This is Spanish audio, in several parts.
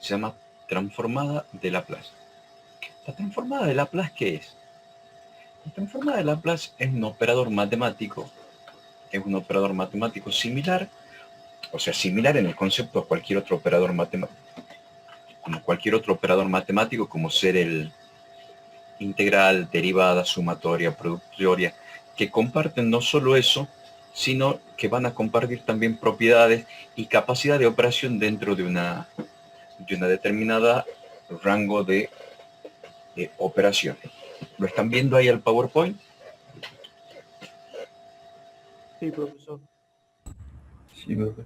Se llama transformada de Laplace. ¿La transformada de Laplace qué es? La transformada de Laplace es un operador matemático. Es un operador matemático similar, o sea, similar en el concepto a cualquier otro operador matemático. Como cualquier otro operador matemático, como ser el integral, derivada, sumatoria, productoria, que comparten no solo eso, sino que van a compartir también propiedades y capacidad de operación dentro de una determinada rango de operaciones. ¿Lo están viendo ahí el PowerPoint? Sí, profesor. Sí, profe.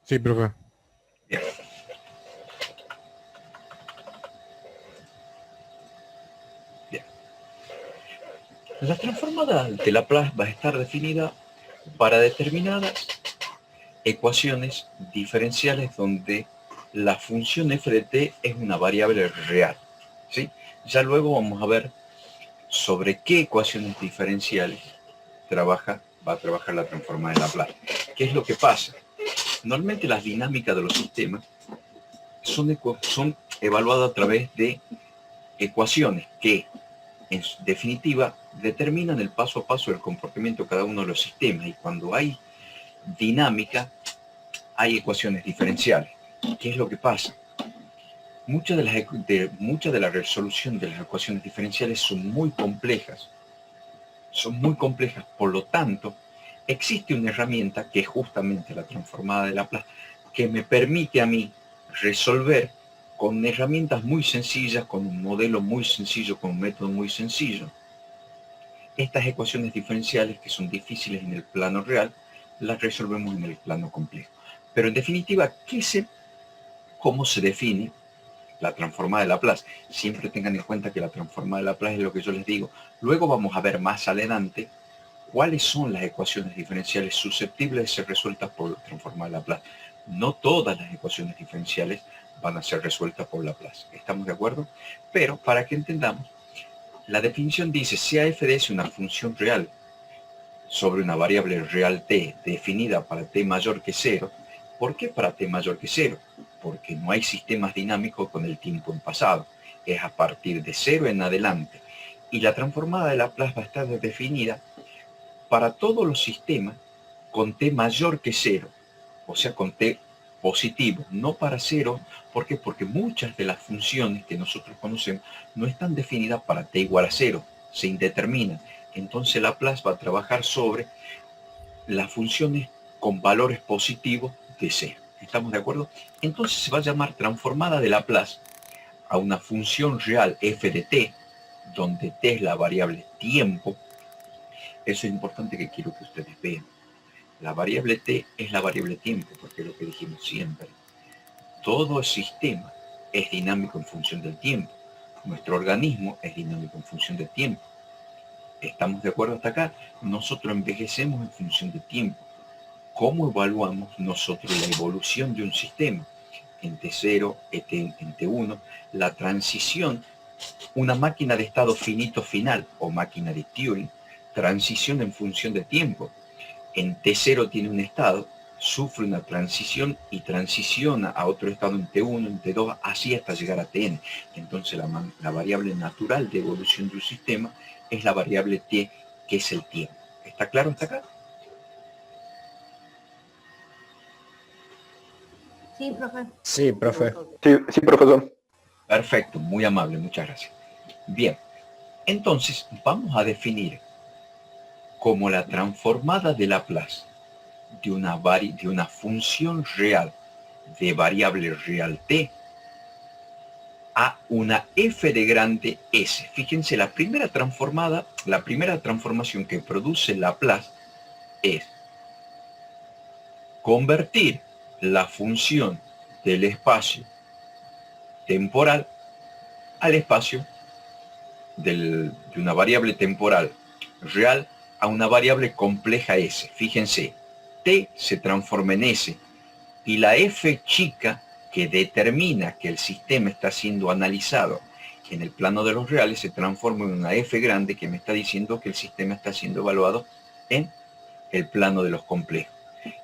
Sí, profe. Bien. Bien. La transformada de Laplace va a estar definida para determinadas ecuaciones diferenciales donde la función f de t es una variable real. ¿Sí? Ya luego vamos a ver sobre qué ecuaciones diferenciales va a trabajar la transformada de Laplace. ¿Qué es lo que pasa? Normalmente las dinámicas de los sistemas son evaluadas a través de ecuaciones que, en definitiva, determinan el paso a paso del comportamiento de cada uno de los sistemas. Y cuando hay dinámica, hay ecuaciones diferenciales. ¿Qué es lo que pasa? Mucha de la resolución de las ecuaciones diferenciales son muy complejas. Por lo tanto, existe una herramienta que es justamente la transformada de Laplace, que me permite a mí resolver con herramientas muy sencillas, con un modelo muy sencillo, con un método muy sencillo, estas ecuaciones diferenciales que son difíciles en el plano real, las resolvemos en el plano complejo. Pero en definitiva, ¿cómo se define la transformada de Laplace? Siempre tengan en cuenta que la transformada de Laplace es lo que yo les digo. Luego vamos a ver más adelante cuáles son las ecuaciones diferenciales susceptibles de ser resueltas por la transformada de Laplace. No todas las ecuaciones diferenciales van a ser resueltas por Laplace. ¿Estamos de acuerdo? Pero para que entendamos, la definición dice: sea f de s una función real sobre una variable real t definida para t mayor que 0. ¿Por qué para t mayor que 0? Porque no hay sistemas dinámicos con el tiempo en pasado. Es a partir de 0 en adelante. Y la transformada de Laplace va a estar definida para todos los sistemas con t mayor que 0, o sea, con t positivo, no para 0. ¿Por qué? Porque muchas de las funciones que nosotros conocemos no están definidas para t igual a 0, se indeterminan. Entonces Laplace va a trabajar sobre las funciones con valores positivos de 0. ¿Estamos de acuerdo? Entonces se va a llamar transformada de Laplace a una función real f de t, donde t es la variable tiempo. Eso es importante, que quiero que ustedes vean. La variable t es la variable tiempo, porque es lo que dijimos siempre. Todo el sistema es dinámico en función del tiempo. Nuestro organismo es dinámico en función del tiempo. ¿Estamos de acuerdo hasta acá? Nosotros envejecemos en función del tiempo. ¿Cómo evaluamos nosotros la evolución de un sistema? En T0, en T1, la transición, una máquina de estado finito final o máquina de Turing, transición en función de tiempo. En T0 tiene un estado, sufre una transición y transiciona a otro estado en T1, en T2, así hasta llegar a Tn. Entonces la variable natural de evolución de un sistema es la variable T, que es el tiempo. ¿Está claro hasta acá? Sí, profe. Sí, profe. Sí, profesor. Perfecto, muy amable, muchas gracias. Bien, entonces vamos a definir como la transformada de Laplace de una función real de variable real t a una f de grande s. Fíjense, la primera transformación que produce Laplace es convertir la función del espacio temporal al espacio de una variable temporal real a una variable compleja s. Fíjense, t se transforma en s y la f chica que determina que el sistema está siendo analizado en el plano de los reales se transforma en una f grande que me está diciendo que el sistema está siendo evaluado en el plano de los complejos.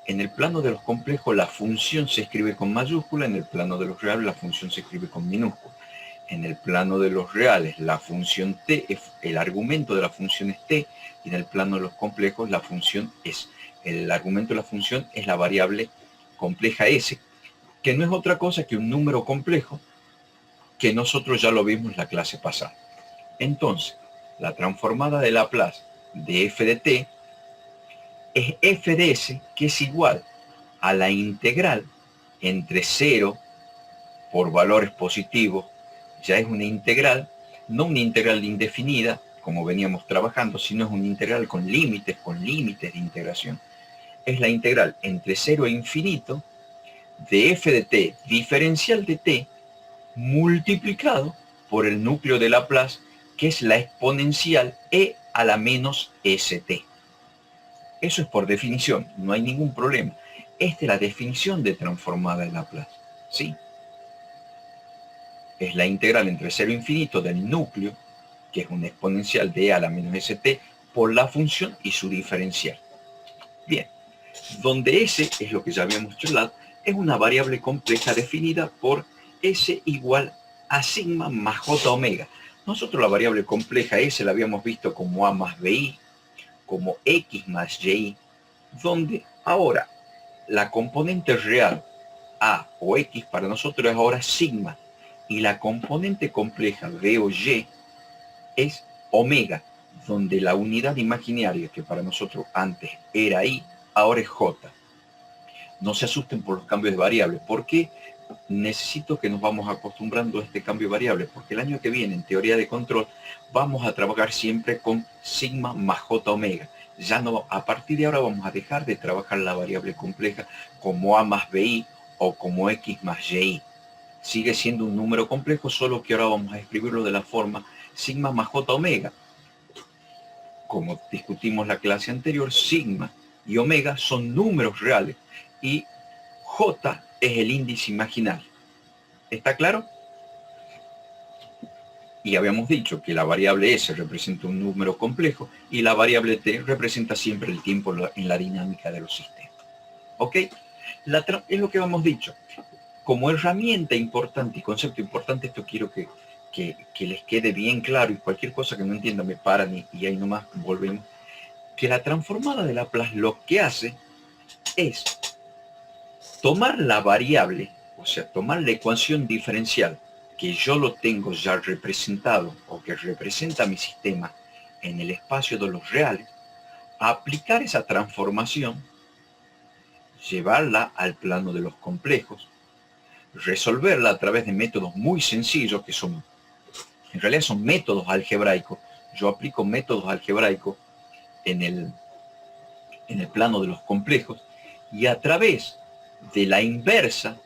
En el plano de los complejos la función se escribe con mayúscula, en el plano de los reales la función se escribe con minúscula. En el plano de los reales la función t, el argumento de la función es t, y en el plano de los complejos la función es, el argumento de la función es la variable compleja s, que no es otra cosa que un número complejo que nosotros ya lo vimos en la clase pasada. Entonces, la transformada de Laplace de f de t es f de s, que es igual a la integral entre 0 por valores positivos, ya es una integral, no una integral indefinida, como veníamos trabajando, sino es una integral con límites de integración. Es la integral entre 0 e infinito de f de t diferencial de t multiplicado por el núcleo de Laplace, que es la exponencial e a la menos st. Eso es por definición, no hay ningún problema. Esta es la definición de transformada de Laplace, ¿sí? Es la integral entre 0 e infinito del núcleo, que es una exponencial de e a la menos st, por la función y su diferencial. Bien, donde s es lo que ya habíamos charlado, es una variable compleja definida por s igual a sigma más j omega. Nosotros la variable compleja s la habíamos visto como a más bi, como x más y, donde ahora la componente real a o x para nosotros es ahora sigma, y la componente compleja b o y es omega, donde la unidad imaginaria que para nosotros antes era i, ahora es j. No se asusten por los cambios de variables. ¿Por qué necesito que nos vamos acostumbrando a este cambio de variables? Porque el año que viene, en teoría de control, vamos a trabajar siempre con sigma más j omega. Ya no, a partir de ahora vamos a dejar de trabajar la variable compleja como a más bi o como x más y. Sigue siendo un número complejo, solo que ahora vamos a escribirlo de la forma sigma más j omega. Como discutimos la clase anterior, sigma y omega son números reales y j es el índice imaginario. ¿Está claro? Y habíamos dicho que la variable s representa un número complejo y la variable t representa siempre el tiempo en la dinámica de los sistemas. ¿Ok? Es lo que habíamos dicho. Como herramienta importante y concepto importante, esto quiero que les quede bien claro, y cualquier cosa que no entienda me paran y ahí nomás volvemos, que la transformada de Laplace lo que hace es tomar la variable, o sea, tomar la ecuación diferencial que yo lo tengo ya representado o que representa mi sistema en el espacio de los reales, aplicar esa transformación, llevarla al plano de los complejos, resolverla a través de métodos muy sencillos que son, en realidad son métodos algebraicos. Yo aplico métodos algebraicos en el plano de los complejos y a través de la inversa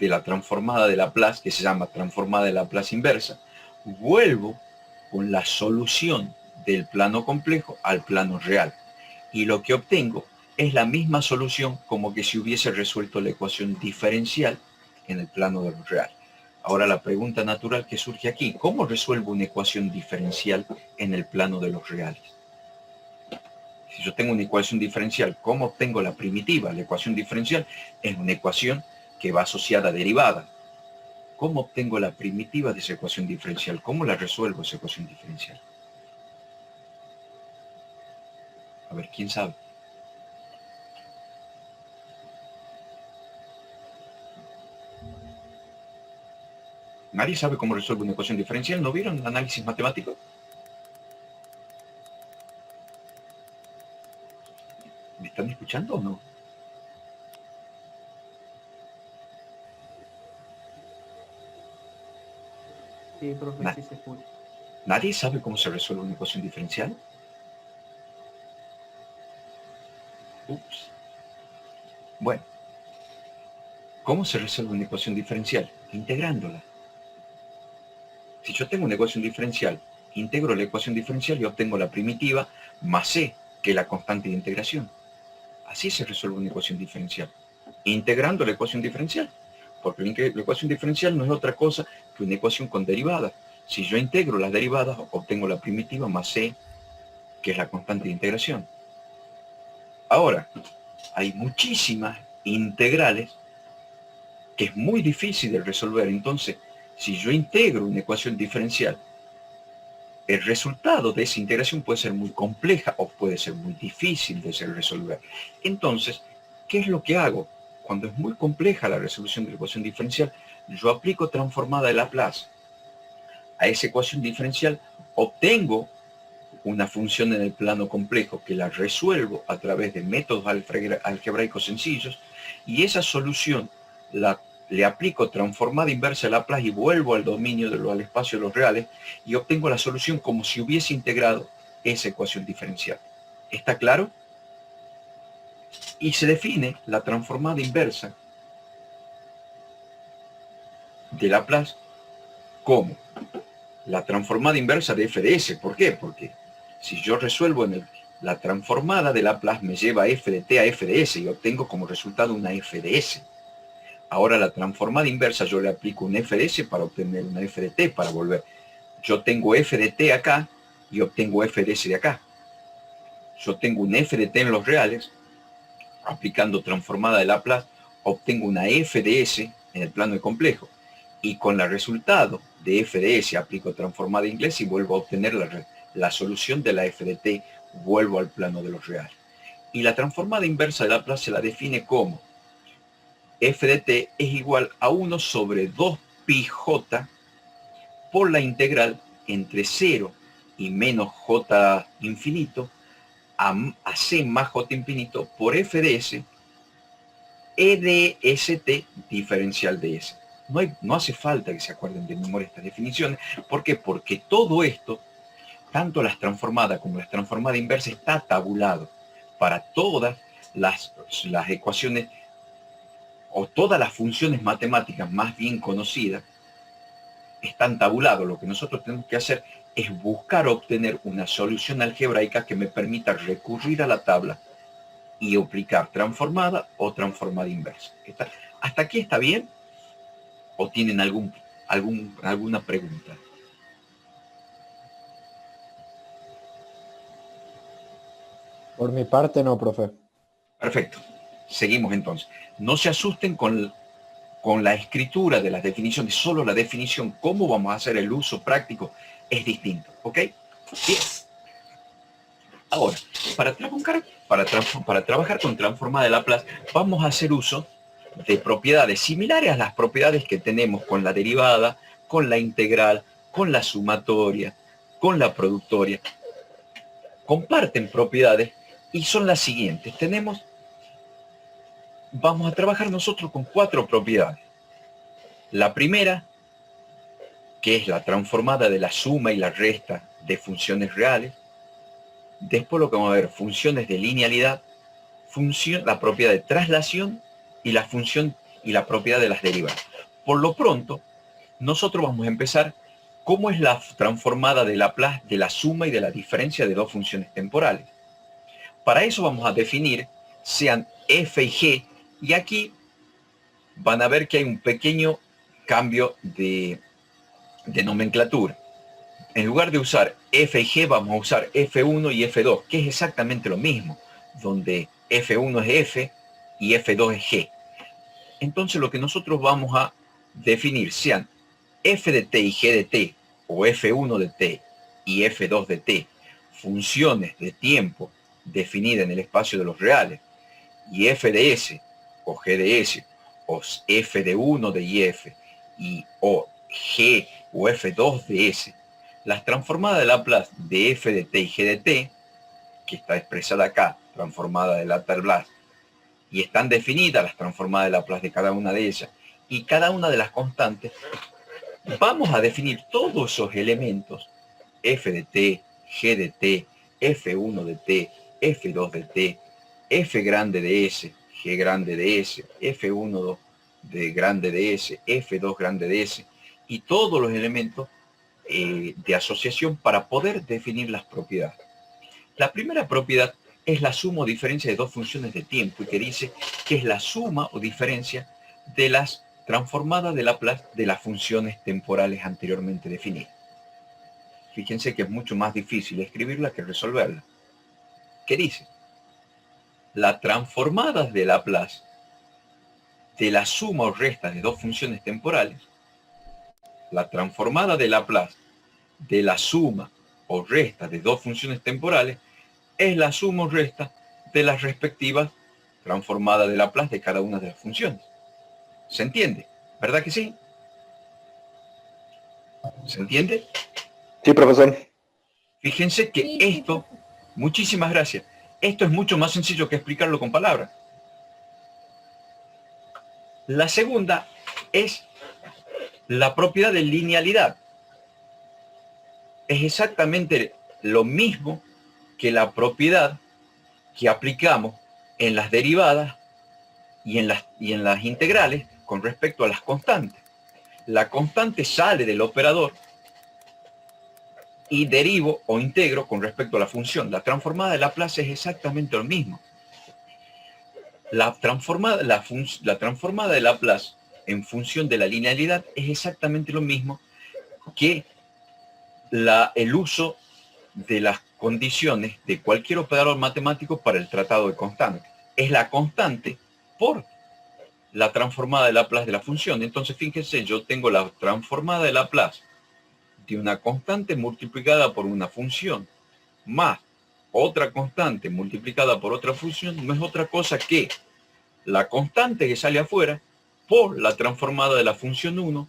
de la transformada de Laplace, que se llama transformada de Laplace inversa, vuelvo con la solución del plano complejo al plano real. Y lo que obtengo es la misma solución como que si hubiese resuelto la ecuación diferencial en el plano de lo real. Ahora la pregunta natural que surge aquí, ¿cómo resuelvo una ecuación diferencial en el plano de los reales? Si yo tengo una ecuación diferencial, ¿cómo obtengo la primitiva? La ecuación diferencial es una ecuación que va asociada a derivada. ¿Cómo obtengo la primitiva de esa ecuación diferencial? ¿Cómo la resuelvo esa ecuación diferencial? A ver, ¿quién sabe? ¿Nadie sabe cómo resuelve una ecuación diferencial? ¿No vieron el análisis matemático? ¿Me están escuchando o no? Sí, profe, sí se escucha. ¿Nadie sabe cómo se resuelve una ecuación diferencial? Ups. Bueno, ¿cómo se resuelve una ecuación diferencial? Integrándola. Si yo tengo una ecuación diferencial, integro la ecuación diferencial y obtengo la primitiva más c, que es la constante de integración. Así se resuelve una ecuación diferencial, integrando la ecuación diferencial, porque la ecuación diferencial no es otra cosa que una ecuación con derivadas. Si yo integro las derivadas, obtengo la primitiva más c, que es la constante de integración. Ahora, hay muchísimas integrales que es muy difícil de resolver. Entonces, si yo integro una ecuación diferencial, el resultado de esa integración puede ser muy compleja o puede ser muy difícil de resolver. Entonces, ¿qué es lo que hago? Cuando es muy compleja la resolución de la ecuación diferencial, yo aplico transformada de Laplace. A esa ecuación diferencial obtengo una función en el plano complejo que la resuelvo a través de métodos algebraicos sencillos, y esa solución le aplico transformada inversa de Laplace y vuelvo al dominio al espacio de los reales y obtengo la solución como si hubiese integrado esa ecuación diferencial. ¿Está claro? Y se define la transformada inversa de Laplace como la transformada inversa de f de s. ¿Por qué? Porque si yo resuelvo la transformada de Laplace me lleva f de t a f de s y obtengo como resultado una f de s. Ahora la transformada inversa yo le aplico un f de s para obtener una f de t, para volver. Yo tengo f de t acá y obtengo f de s de acá. Yo tengo un f de t en los reales, aplicando transformada de Laplace, obtengo una f de s en el plano de complejo. Y con el resultado de f de s aplico transformada inglés y vuelvo a obtener la solución de la f de t, vuelvo al plano de los reales. Y la transformada inversa de Laplace se la define como f de t es igual a 1 sobre 2 pi j por la integral entre 0 y menos j infinito a c más j infinito por f de s e de st diferencial de s. No hace falta que se acuerden de memoria estas definiciones. ¿Por qué? Porque todo esto, tanto las transformadas como las transformadas inversas, está tabulado para todas las ecuaciones o todas las funciones matemáticas más bien conocidas. Están tabulados. Lo que nosotros tenemos que hacer es buscar obtener una solución algebraica que me permita recurrir a la tabla y aplicar transformada o transformada inversa. ¿Hasta aquí está bien? ¿O tienen alguna pregunta? Por mi parte no, profe. Perfecto. Seguimos entonces. No se asusten con la escritura de las definiciones, solo la definición, cómo vamos a hacer el uso práctico es distinto. ¿Ok? Bien. Ahora, para trabajar con transformada de Laplace, vamos a hacer uso de propiedades similares a las propiedades que tenemos con la derivada, con la integral, con la sumatoria, con la productoria. Comparten propiedades y son las siguientes. Vamos a trabajar nosotros con 4 propiedades. La primera, que es la transformada de la suma y la resta de funciones reales. Después lo que vamos a ver, funciones de linealidad, la propiedad de traslación y la función y la propiedad de las derivadas. Por lo pronto, nosotros vamos a empezar cómo es la transformada de Laplace de la suma y de la diferencia de dos funciones temporales. Para eso vamos a definir sean f y g, y aquí van a ver que hay un pequeño cambio de nomenclatura. En lugar de usar f y g vamos a usar f1 y f2, que es exactamente lo mismo, donde f1 es f y f2 es g. Entonces lo que nosotros vamos a definir sean f de t y g de t, o f1 de t y f2 de t, funciones de tiempo definidas en el espacio de los reales, y f de s, o g de s, o f de 1 de if, o g o f2 de s, las transformadas de Laplace de f de t y g de t, que está expresada acá, transformada de Laplace, y están definidas las transformadas de Laplace de cada una de ellas, y cada una de las constantes, vamos a definir todos esos elementos, f de t, g de t, f1 de t, f2 de t, f grande de s, g grande de s, f1 de grande de s, f2 grande de s, y todos los elementos de asociación para poder definir las propiedades. La primera propiedad es la suma o diferencia de dos funciones de tiempo, y que dice que es la suma o diferencia de las transformadas de Laplace de las funciones temporales anteriormente definidas. Fíjense que es mucho más difícil escribirla que resolverla. ¿Qué dice? la transformada de Laplace de la suma o resta de dos funciones temporales, la transformada de Laplace de la suma o resta de dos funciones temporales es la suma o resta de las respectivas transformadas de Laplace de cada una de las funciones. ¿Se entiende? ¿Verdad que sí? ¿Se entiende? Sí, profesor. Fíjense que esto, muchísimas gracias, esto es mucho más sencillo que explicarlo con palabras. La segunda es la propiedad de linealidad. Es exactamente lo mismo que la propiedad que aplicamos en las derivadas y en las integrales con respecto a las constantes. La constante sale del operador y derivo o integro con respecto a la función. La transformada de Laplace es exactamente lo mismo. La transformada de Laplace en función de la linealidad es exactamente lo mismo que el uso de las condiciones de cualquier operador matemático para el tratado de constante. Es la constante por la transformada de Laplace de la función. Entonces, fíjense, yo tengo la transformada de Laplace de una constante multiplicada por una función más otra constante multiplicada por otra función, no es otra cosa que la constante que sale afuera por la transformada de la función 1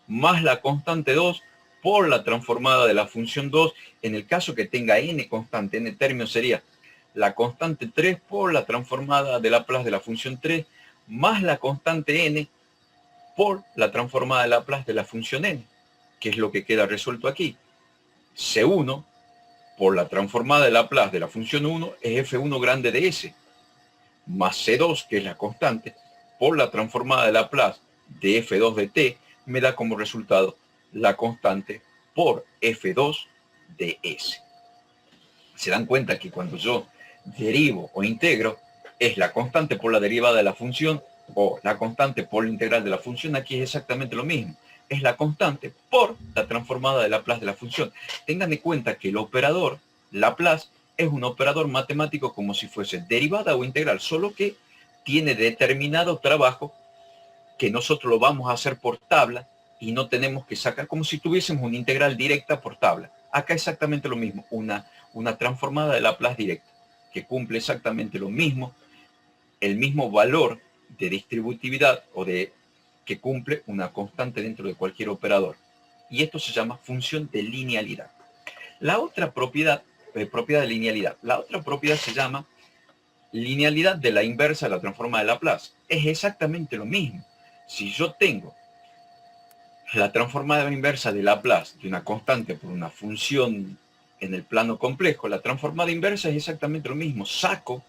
más la constante 2 por la transformada de la función 2. En el caso que tenga n constante, n términos sería la constante 3 por la transformada de Laplace de la función 3 más la constante n por la transformada de Laplace de la función n, que es lo que queda resuelto aquí. C1 por la transformada de Laplace de la función 1 es f1 grande de s, más C2, que es la constante, por la transformada de Laplace de f2 de t, me da como resultado la constante por f2 de s. Se dan cuenta que cuando yo derivo o integro, es la constante por la derivada de la función o la constante por la integral de la función. Aquí es exactamente lo mismo. Es la constante por la transformada de Laplace de la función. Tengan en cuenta que el operador Laplace es un operador matemático como si fuese derivada o integral, solo que tiene determinado trabajo que nosotros lo vamos a hacer por tabla y no tenemos que sacar, como si tuviésemos una integral directa por tabla. Acá exactamente lo mismo, una transformada de Laplace directa, que cumple exactamente lo mismo, el mismo valor de distributividad o de que cumple una constante dentro de cualquier operador. Y esto se llama función de linealidad. La otra propiedad de linealidad, la otra propiedad se llama linealidad de la inversa de la transformada de Laplace. Es exactamente lo mismo. Si yo tengo la transformada inversa de Laplace de una constante por una función en el plano complejo, la transformada inversa es exactamente lo mismo. Saco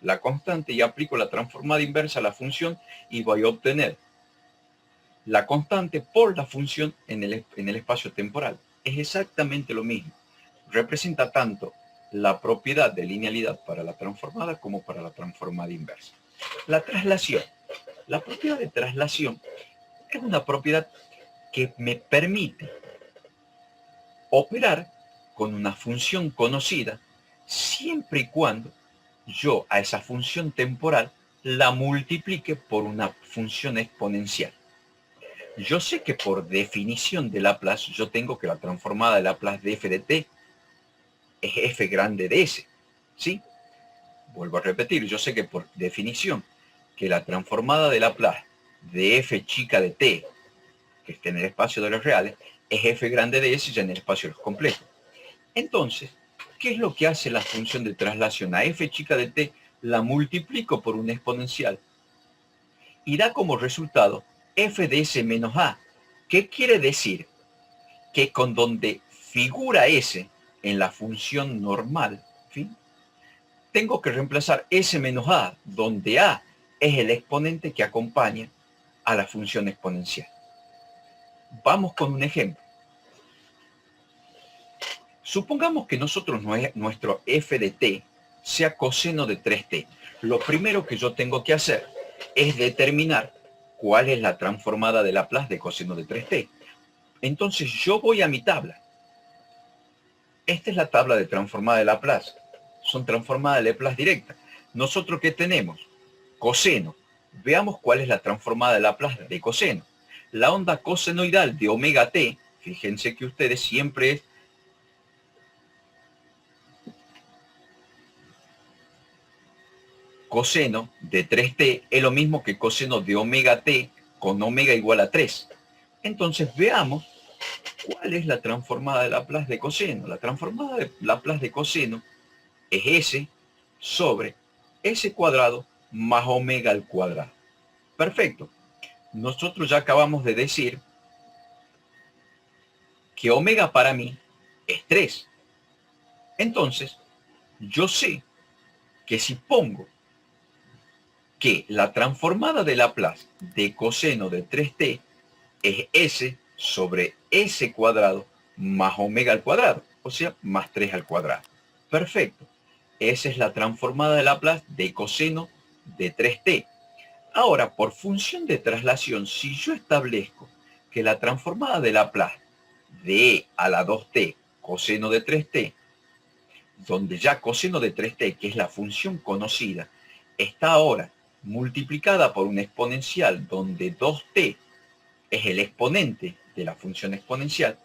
la constante y aplico la transformada inversa a la función y voy a obtener la constante por la función en el espacio temporal. Es exactamente lo mismo. Representa tanto la propiedad de linealidad para la transformada como para la transformada inversa. La traslación. La propiedad de traslación es una propiedad que me permite operar con una función conocida siempre y cuando yo a esa función temporal la multiplique por una función exponencial. Yo sé que por definición de Laplace yo tengo que la transformada de Laplace de f de t es f grande de s, ¿sí? Vuelvo a repetir, yo sé que por definición que la transformada de Laplace de f chica de t, que está en el espacio de los reales, es f grande de s ya en el espacio de los complejos. Entonces, ¿qué es lo que hace la función de traslación? A f chica de t la multiplico por una exponencial y da como resultado f de s menos a. ¿Qué quiere decir? Que con donde figura s en la función normal, ¿sí?, tengo que reemplazar s menos a, donde a es el exponente que acompaña a la función exponencial. Vamos con un ejemplo. Supongamos que nuestro f de t sea coseno de 3t. Lo primero que yo tengo que hacer es determinar cuál es la transformada de Laplace de coseno de 3t. Entonces yo voy a mi tabla. Esta es la tabla de transformada de Laplace. Son transformadas de Laplace directa. nosotros ¿qué tenemos? Coseno. Veamos cuál es la transformada de Laplace de coseno. La onda cosenoidal de omega t, fíjense que ustedes siempre es coseno de 3t, es lo mismo que coseno de omega t con omega igual a 3. Entonces veamos cuál es la transformada de Laplace de coseno. La transformada de Laplace de coseno es s sobre s cuadrado más omega al cuadrado. Perfecto. Nosotros ya acabamos de decir que omega para mí es 3. Entonces, yo sé que si pongo que la transformada de Laplace de coseno de 3t es s sobre s cuadrado más omega al cuadrado, o sea, más 3 al cuadrado. Perfecto. Esa es la transformada de Laplace de coseno de 3t. Ahora, por función de traslación, si yo establezco que la transformada de Laplace de e a la 2t coseno de 3t, donde ya coseno de 3t, que es la función conocida, está ahora multiplicada por una exponencial donde 2t es el exponente de la función exponencial,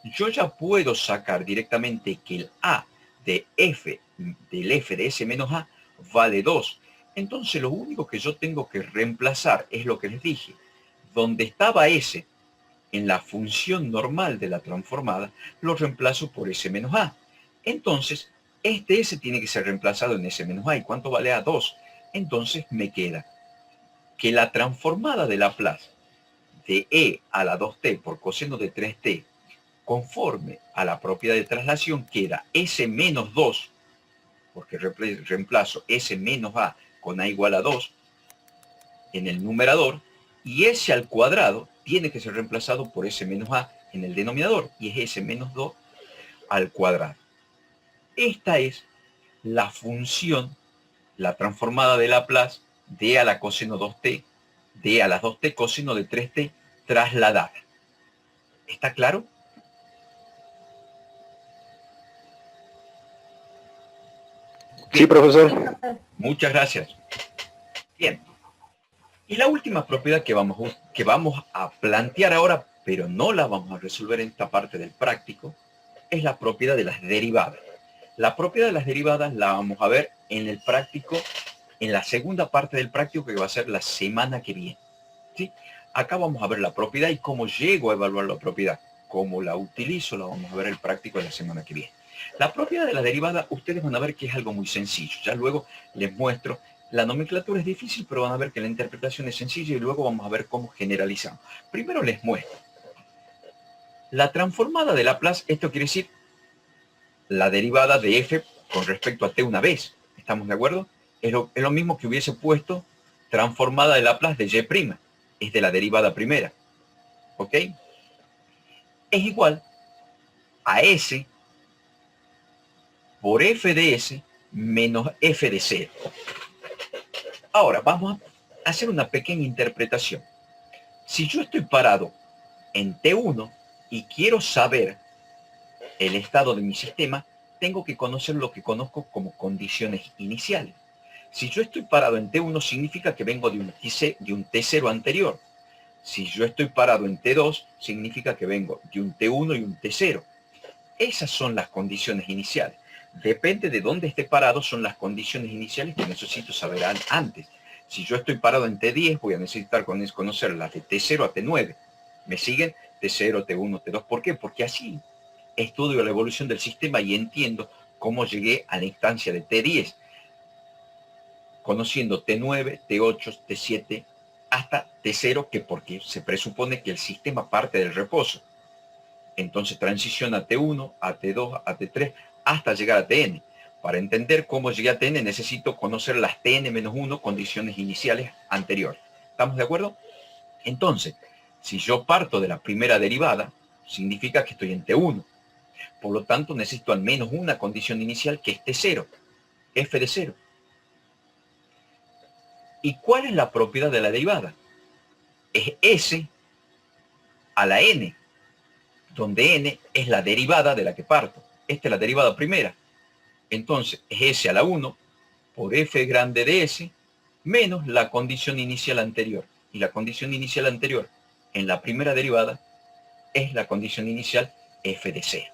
yo ya puedo sacar directamente que el a de f, del f de s menos a, vale 2. Entonces lo único que yo tengo que reemplazar es lo que les dije. Donde estaba s en la función normal de la transformada, lo reemplazo por s menos a. Entonces, este s tiene que ser reemplazado en s menos a. ¿Y cuánto vale a? 2. Entonces me queda que la transformada de Laplace de e a la 2t por coseno de 3t, conforme a la propiedad de traslación, queda s menos 2, porque reemplazo s menos a con a igual a 2 en el numerador, y s al cuadrado tiene que ser reemplazado por s menos a en el denominador, y es s menos 2 al cuadrado. Esta es la función, la transformada de Laplace de a la coseno 2t, de a las 2t coseno de 3t trasladada. ¿Está claro? Sí, profesor. Muchas gracias. Bien. Y la última propiedad que vamos a plantear ahora, pero no la vamos a resolver en esta parte del práctico, es la propiedad de las derivadas. La propiedad de las derivadas la vamos a ver en el práctico, en la segunda parte del práctico que va a ser la semana que viene. ¿Sí? Acá vamos a ver la propiedad y cómo llego a evaluar la propiedad. Cómo la utilizo, la vamos a ver en el práctico de la semana que viene. La propiedad de la derivada, ustedes van a ver que es algo muy sencillo. Ya luego les muestro. La nomenclatura es difícil, pero van a ver que la interpretación es sencilla y luego vamos a ver cómo generalizamos. Primero les muestro. La transformada de Laplace, esto quiere decir la derivada de f con respecto a t una vez. ¿Estamos de acuerdo? Es lo mismo que hubiese puesto transformada de Laplace de y'. Es de la derivada primera. ¿Ok? Es igual a s por f de s menos f de 0. Ahora, vamos a hacer una pequeña interpretación. Si yo estoy parado en T1 y quiero saber el estado de mi sistema, tengo que conocer lo que conozco como condiciones iniciales. Si yo estoy parado en T1, significa que vengo de un T0 anterior. Si yo estoy parado en T2, significa que vengo de un T1 y un T0. Esas son las condiciones iniciales. Depende de dónde esté parado, son las condiciones iniciales que necesito saber antes. Si yo estoy parado en T10, voy a necesitar conocer las de T0 a T9. ¿Me siguen? T0, T1, T2. ¿Por qué? Porque así estudio la evolución del sistema y entiendo cómo llegué a la instancia de T10, conociendo T9, T8, T7, hasta T0, que porque se presupone que el sistema parte del reposo. Entonces transiciona a T1, a T2, a T3, hasta llegar a Tn. Para entender cómo llegué a Tn necesito conocer las Tn-1 condiciones iniciales anteriores. ¿Estamos de acuerdo? Entonces, si yo parto de la primera derivada, significa que estoy en T1. Por lo tanto, necesito al menos una condición inicial que es T0, f de 0. ¿Y cuál es la propiedad de la derivada? Es s a la n, donde n es la derivada de la que parto. Esta es la derivada primera. Entonces, es s a la 1 por f grande de s menos la condición inicial anterior. Y la condición inicial anterior en la primera derivada es la condición inicial f de 0.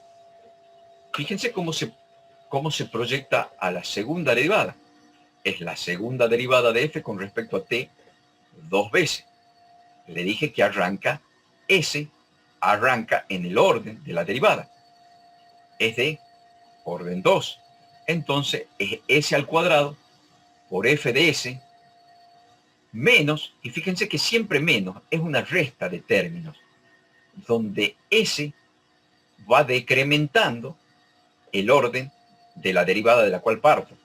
Fíjense cómo se proyecta a la segunda derivada. Es la segunda derivada de f con respecto a t dos veces. Le dije que s arranca en el orden de la derivada. Es de orden 2. Entonces es s al cuadrado por f de s menos, y fíjense que siempre menos es una resta de términos, donde s va decrementando el orden de la derivada de la cual parto.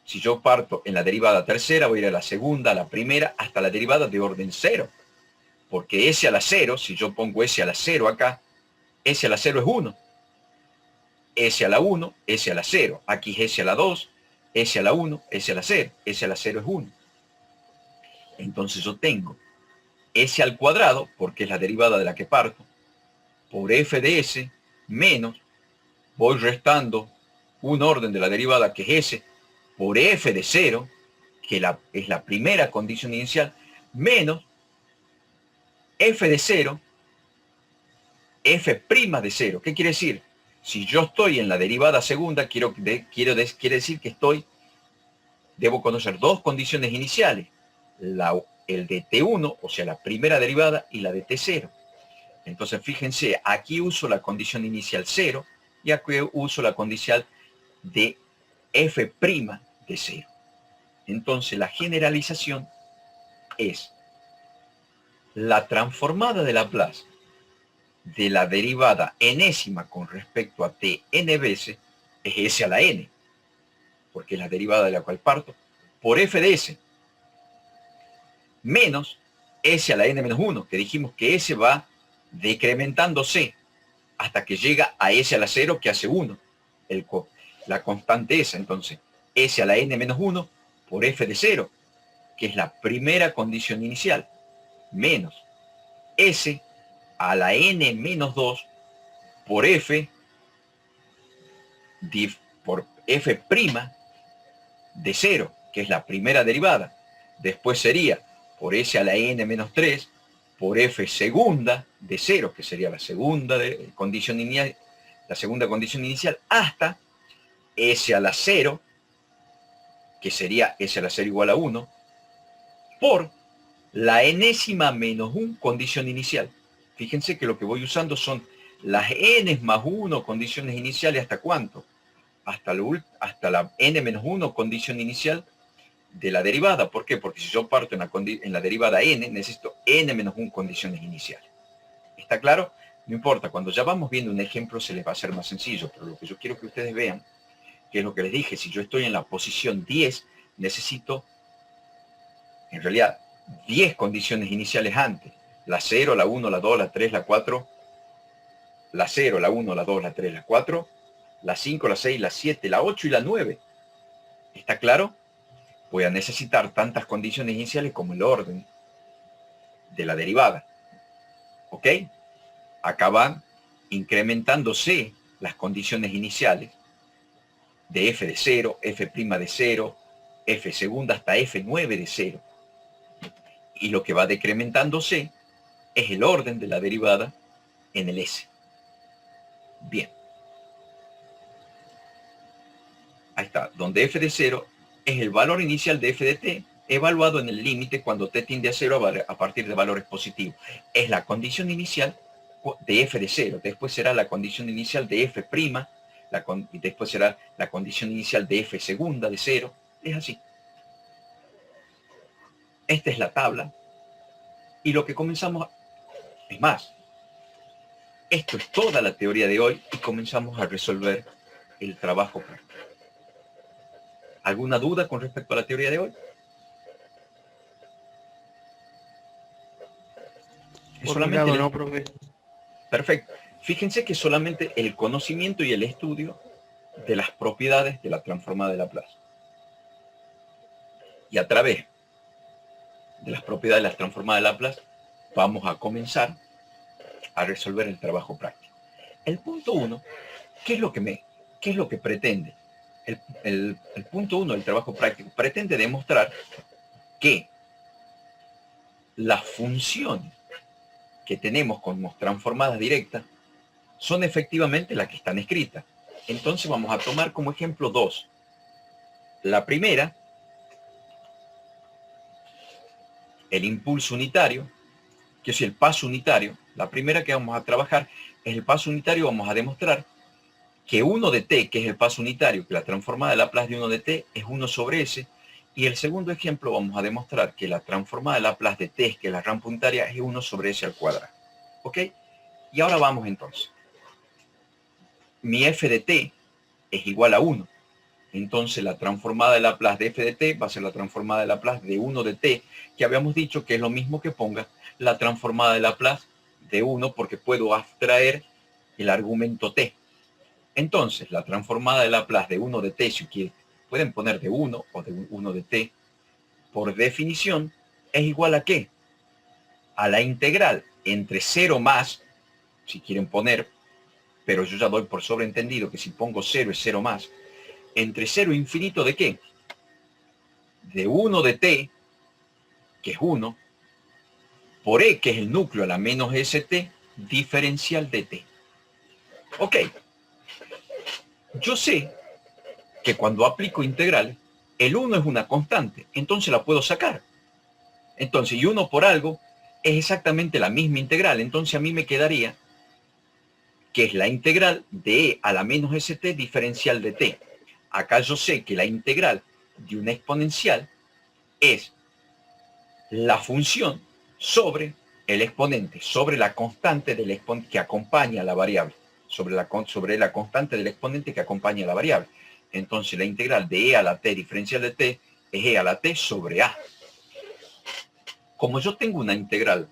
Si yo parto en la derivada tercera, voy a ir a la segunda, a la primera, hasta la derivada de orden 0. Porque s a la 0, si yo pongo s a la 0 acá, s a la 0 es 1. S a la 1, s a la 0. Aquí es s a la 2, s a la 1, s a la 0. S a la 0 es 1. Entonces yo tengo s al cuadrado, porque es la derivada de la que parto, por f de s, menos, voy restando un orden de la derivada que es s, por f de 0, que es la primera condición inicial, menos f de 0, f' de 0. ¿Qué quiere decir? Si yo estoy en la derivada segunda, quiere decir que debo conocer dos condiciones iniciales. El de t1, o sea, la primera derivada, y la de t0. Entonces, fíjense, aquí uso la condición inicial 0 y aquí uso la condición de f' de 0. Entonces, la generalización es la transformada de Laplace de la derivada enésima con respecto a t n veces es s a la n, porque es la derivada de la cual parto, por f de s, menos s a la n menos 1, que dijimos que s va decrementándose hasta que llega a s a la 0, que hace 1, la constante esa. Entonces, s a la n menos 1 por f de 0, que es la primera condición inicial, menos s a la n menos 2 por f de 0, que es la primera derivada. Después sería por s a la n menos 3 por f segunda de 0, que sería la segunda condición inicial, hasta s a la 0, que sería s a la 0 igual a 1, por la enésima menos 1 condición inicial. Fíjense que lo que voy usando son las n más 1 condiciones iniciales. ¿Hasta cuánto? Hasta la n menos 1 condición inicial de la derivada. ¿Por qué? Porque si yo parto en la derivada n, necesito n menos 1 condiciones iniciales. ¿Está claro? No importa, cuando ya vamos viendo un ejemplo se les va a hacer más sencillo, pero lo que yo quiero que ustedes vean, que es lo que les dije, si yo estoy en la posición 10, necesito, en realidad, 10 condiciones iniciales antes. La 0, la 1, la 2, la 3, la 4, la 0, la 1, la 2, la 3, la 4, la 5, la 6, la 7, la 8 y la 9. ¿Está claro? Voy a necesitar tantas condiciones iniciales como el orden de la derivada. ¿Ok? Acá van incrementándose las condiciones iniciales de f de 0, f' de 0, f segunda hasta f9 de 0. Y lo que va decrementándose es el orden de la derivada en el s. Bien. Ahí está, donde f de 0 es el valor inicial de f de t, evaluado en el límite cuando t tiende a 0 a partir de valores positivos. Es la condición inicial de f de 0, después será la condición inicial de f', y después será la condición inicial de f segunda de 0. Es así. Esta es la tabla. Y lo que comenzamos, es más, esto es toda la teoría de hoy y comenzamos a resolver el trabajo práctico. ¿Alguna duda con respecto a la teoría de hoy? Por mi lado, no, profe. Perfecto. Fíjense que solamente el conocimiento y el estudio de las propiedades de la transformada de Laplace. Y a través de las propiedades de la transformada de Laplace vamos a comenzar a resolver el trabajo práctico. El punto 1, ¿qué es lo que pretende? El punto 1 del trabajo práctico pretende demostrar que las funciones que tenemos como transformadas directas son efectivamente las que están escritas. Entonces vamos a tomar como ejemplo dos. La primera, el impulso unitario, que es el paso unitario. La primera que vamos a trabajar es el paso unitario. Vamos a demostrar que 1 de t, que es el paso unitario, que la transformada de Laplace de 1 de t es 1 sobre s. Y el segundo ejemplo vamos a demostrar que la transformada de Laplace de t, que es la rampa unitaria, es 1 sobre s al cuadrado. ¿Ok? Y ahora vamos entonces. Mi f de t es igual a 1. Entonces la transformada de Laplace de f de t va a ser la transformada de Laplace de 1 de t, que habíamos dicho que es lo mismo que ponga la transformada de Laplace de 1, porque puedo abstraer el argumento t. Entonces, la transformada de Laplace de 1 de t, si quieren, pueden poner de 1 o de 1 de t, por definición, es igual a ¿qué? A la integral entre 0 más, si quieren poner, pero yo ya doy por sobreentendido que si pongo 0 es 0 más, entre 0 e infinito ¿de qué? De 1 de t, que es 1, por e, que es el núcleo a la menos st, diferencial de t. Ok. Yo sé que cuando aplico integral, el 1 es una constante, entonces la puedo sacar. Entonces, y 1 por algo es exactamente la misma integral, entonces a mí me quedaría que es la integral de e a la menos st diferencial de t. Acá yo sé que la integral de una exponencial es la función sobre el exponente, sobre la constante del exponente que acompaña a la variable, sobre la constante del exponente que acompaña a la variable. Entonces la integral de e a la t diferencial de t es e a la t sobre a. Como yo tengo una integral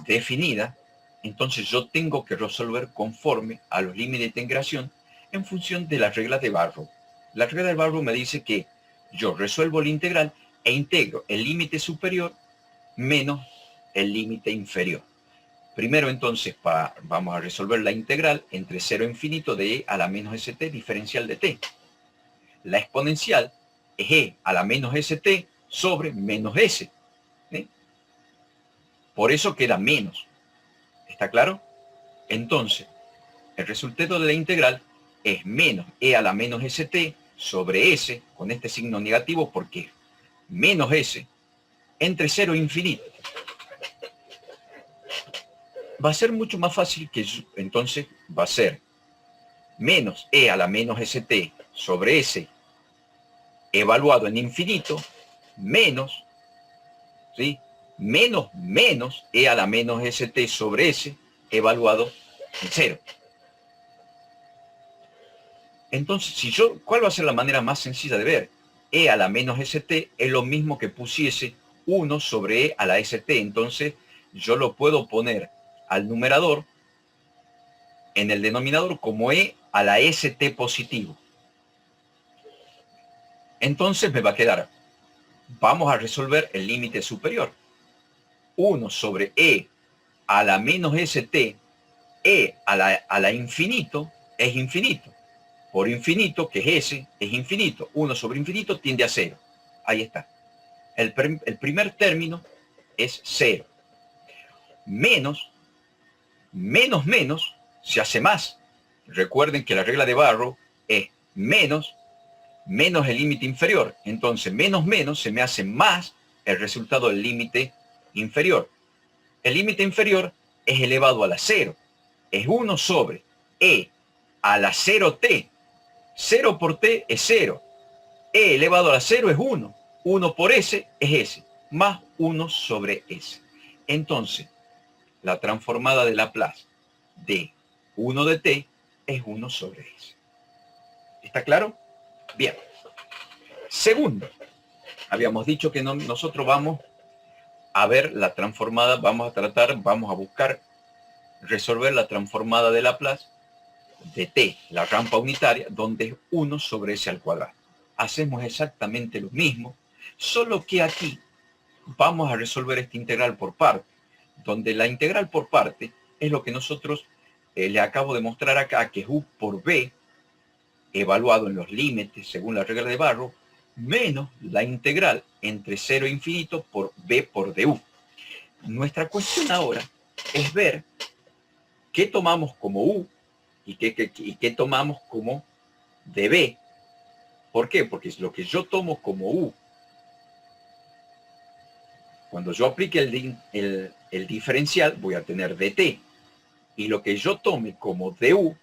definida, entonces yo tengo que resolver conforme a los límites de integración en función de la regla de Barrow. La regla de Barrow me dice que yo resuelvo la integral e integro el límite superior menos el límite inferior. Primero entonces vamos a resolver la integral entre 0 e infinito de e a la menos st diferencial de t. La exponencial es e a la menos st sobre menos s. ¿Sí? Por eso queda menos. ¿Está claro? Entonces, el resultado de la integral es menos e a la menos st sobre s, con este signo negativo porque menos s, entre 0 e infinito. Va a ser mucho más fácil que entonces va a ser menos e a la menos st sobre s evaluado en infinito menos, ¿sí? menos e a la menos st sobre s evaluado en 0. Entonces, ¿cuál va a ser la manera más sencilla de ver? E a la menos st es lo mismo que pusiese 1 sobre e a la st. Entonces, yo lo puedo poner al numerador en el denominador como e a la st positivo. Entonces me va a quedar, vamos a resolver el límite superior. 1 sobre e a la menos st, e a la infinito es infinito. Por infinito, que es s, es infinito. 1 sobre infinito tiende a 0. Ahí está. El primer término es 0. Menos se hace más. Recuerden que la regla de Barrow es menos el límite inferior. Entonces, menos se me hace más el resultado del límite inferior. El límite inferior es elevado a la 0. Es 1 sobre e a la 0t. 0 por t es 0. E elevado a la 0 es 1. 1 por s es s. Más 1 sobre s. Entonces, la transformada de Laplace de 1 de t es 1 sobre s. ¿Está claro? Bien. Segundo, habíamos dicho que nosotros vamos a ver la transformada, vamos a buscar resolver la transformada de Laplace de t, la rampa unitaria, donde es 1 sobre s al cuadrado. Hacemos exactamente lo mismo, solo que aquí vamos a resolver esta integral por parte, donde la integral por parte es lo que nosotros le acabo de mostrar acá, que es u por b evaluado en los límites según la regla de Barrow, menos la integral entre 0 e infinito por b por du. Nuestra cuestión ahora es ver qué tomamos como u y qué tomamos como db. ¿Por qué? Porque lo que yo tomo como u, cuando yo aplique el diferencial, voy a tener dt. Y lo que yo tome como du,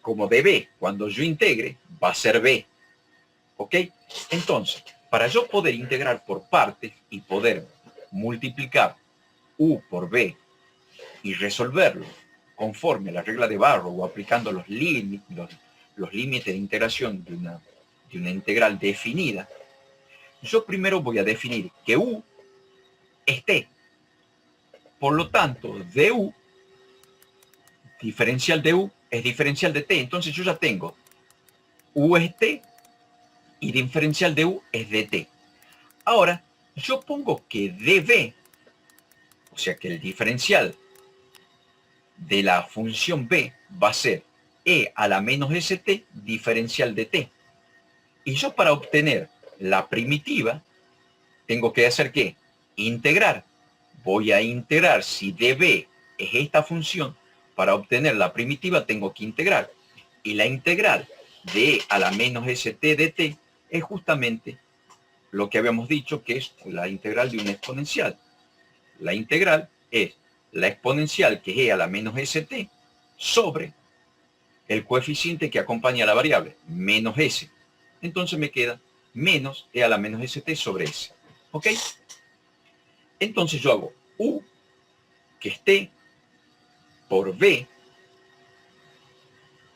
como db, cuando yo integre, va a ser b. ¿Ok? Entonces, para yo poder integrar por partes y poder multiplicar u por b y resolverlo conforme a la regla de Barrow o aplicando los límites de integración de una integral definida, yo primero voy a definir que u es t. Por lo tanto, du, diferencial de u, es diferencial de t. Entonces yo ya tengo u es t y diferencial de u es dt. Ahora, yo pongo que db, o sea que el diferencial de la función b va a ser e a la menos st diferencial de t. Y yo para obtener la primitiva, tengo que hacer ¿qué? Integrar. Voy a integrar si db es esta función. Para obtener la primitiva tengo que integrar. Y la integral de e a la menos st de t es justamente lo que habíamos dicho, que es la integral de una exponencial. La integral es la exponencial, que es e a la menos st, sobre el coeficiente que acompaña a la variable, menos s. Entonces me queda menos e a la menos st sobre s. ¿Ok? Entonces yo hago u, que es t, por b,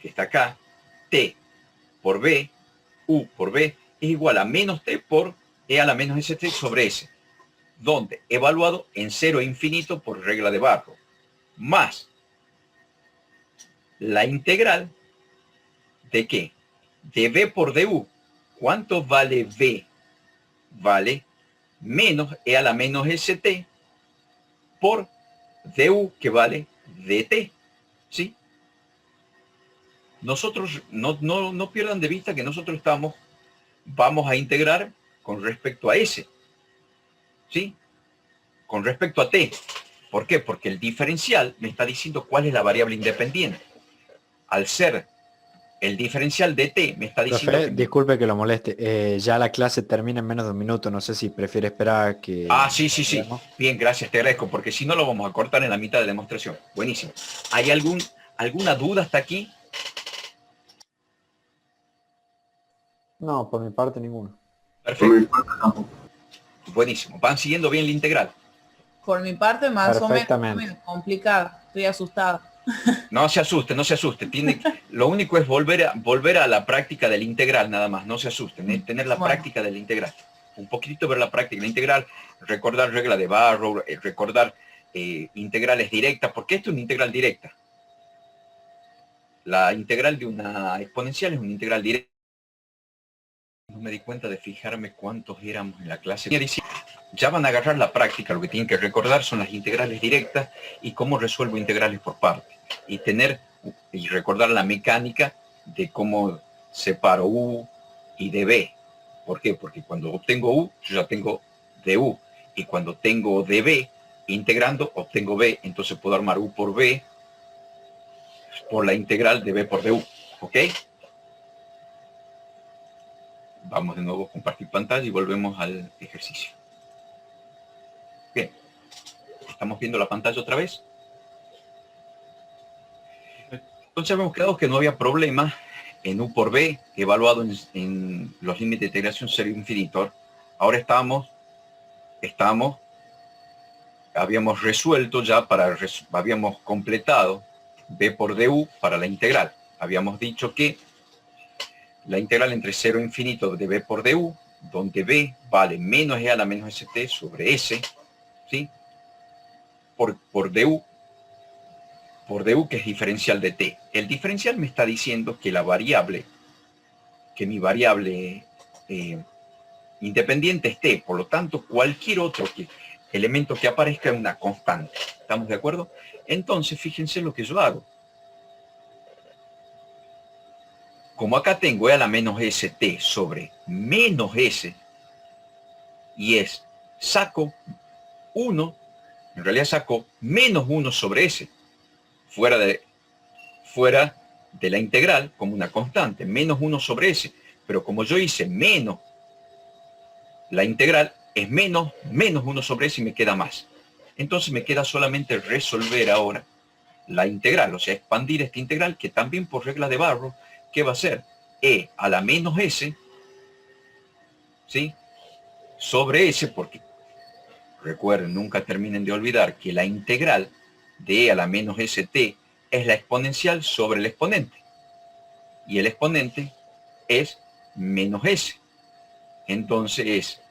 que está acá, t por b, u por b, es igual a menos t por e a la menos st sobre s, donde evaluado en 0 e infinito por regla de Barrow, más la integral de ¿qué? De b por du. ¿Cuánto vale b? Vale menos e a la menos st por du, que vale dt. ¿Sí? Nosotros, no pierdan de vista que nosotros vamos a integrar con respecto a s. ¿Sí? Con respecto a t. ¿Por qué? Porque el diferencial me está diciendo cuál es la variable independiente. Al ser el diferencial de t, me está diciendo... Profe, disculpe que lo moleste. Ya la clase termina en menos de un minuto. No sé si prefiere esperar a que... Sí. Bien, gracias, te agradezco, porque si no lo vamos a cortar en la mitad de la demostración. Buenísimo. ¿Hay alguna duda hasta aquí? No, por mi parte ninguno. Perfecto. Buenísimo. ¿Van siguiendo bien la integral? Por mi parte, más o menos Perfectamente. complicado. Estoy asustada. No se asuste, no se asuste. Lo único es volver a la práctica de la integral, nada más. No se asusten, es tener la práctica de la integral. Un poquitito ver la práctica de la integral, recordar regla de Barrow, recordar integrales directas, porque esto es una integral directa. La integral de una exponencial es una integral directa. No me di cuenta de fijarme cuántos éramos en la clase. Ya van a agarrar la práctica, lo que tienen que recordar son las integrales directas y cómo resuelvo integrales por partes. Y recordar la mecánica de cómo separo u y db. ¿Por qué? Porque cuando obtengo u, yo ya tengo du. Y cuando tengo db, integrando, obtengo b. Entonces puedo armar u por b por la integral de b por du. ¿Ok? Vamos de nuevo a compartir pantalla y volvemos al ejercicio. Bien. ¿Estamos viendo la pantalla otra vez? Entonces habíamos quedado que no había problema en u por b, evaluado en los límites de integración 0 infinito. Ahora habíamos resuelto ya, habíamos completado b por du para la integral. Habíamos dicho que la integral entre 0 e infinito de b por du, donde b vale menos e a la menos st sobre s, ¿sí? Por du, que es diferencial de t. El diferencial me está diciendo que mi variable independiente es t, por lo tanto cualquier otro elemento que aparezca es una constante. ¿Estamos de acuerdo? Entonces fíjense lo que yo hago. como acá tengo e a la menos st sobre menos s, y saco 1, en realidad saco menos 1 sobre s, fuera de la integral como una constante, menos 1 sobre s, pero como yo hice menos la integral, es menos 1 sobre s y me queda más. Entonces me queda solamente resolver ahora la integral, o sea, expandir esta integral, que también por regla de Barrow, ¿qué va a ser? E a la menos s, ¿sí? Sobre s, porque recuerden, nunca terminen de olvidar que la integral de e a la menos st es la exponencial sobre el exponente. Y el exponente es menos s. Entonces es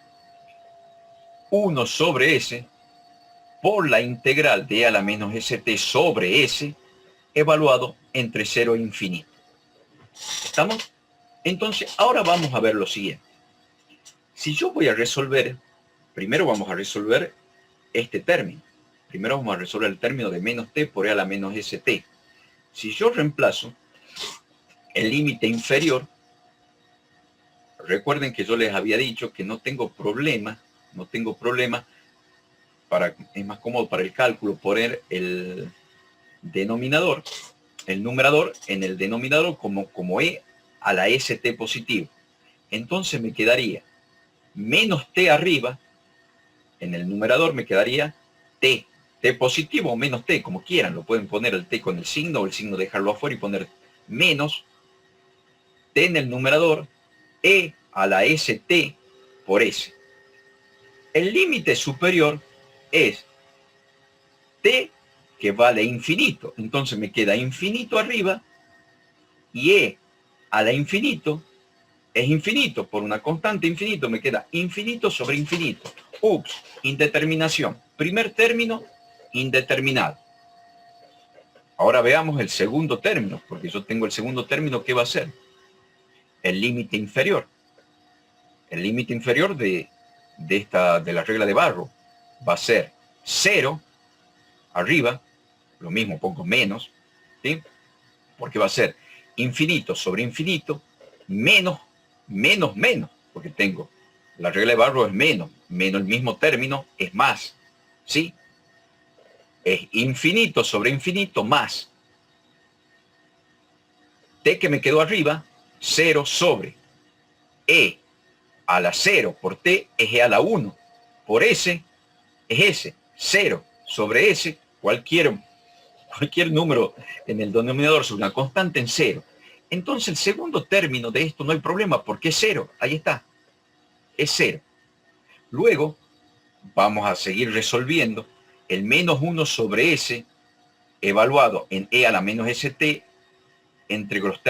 1 sobre s por la integral de e a la menos st sobre s, evaluado entre 0 e infinito. ¿Estamos? Entonces, ahora vamos a ver lo siguiente. Si yo voy a resolver, primero vamos a resolver este término. Primero vamos a resolver el término de menos t por e a la menos st. Si yo reemplazo el límite inferior, recuerden que yo les había dicho que no tengo problema, es más cómodo para el cálculo poner el denominador, el numerador en el denominador como e a la st positivo. Entonces me quedaría menos t arriba, en el numerador me quedaría t positivo o menos t, como quieran, lo pueden poner el t con el signo o el signo dejarlo afuera y poner menos t en el numerador, e a la st por s. El límite superior es t que vale infinito, entonces me queda infinito arriba y e a la infinito es infinito, por una constante infinito me queda infinito sobre infinito. Ups, indeterminación. Primer término, indeterminado. Ahora veamos el segundo término, porque yo tengo el segundo término, ¿qué va a ser? El límite inferior. El límite inferior de la regla de Barrow va a ser 0 arriba, lo mismo pongo menos, ¿sí? Porque va a ser infinito sobre infinito, menos, porque tengo la regla de Barrow es menos el mismo término es más, ¿sí? Es infinito sobre infinito más t que me quedó arriba, 0 sobre e a la 0 por t es e a la 1 por s es s, 0 sobre s, cualquier número en el denominador sobre una constante en 0. Entonces el segundo término de esto no hay problema porque es 0, ahí está, es 0. Luego vamos a seguir resolviendo el menos 1 sobre s evaluado en e a la menos st entre los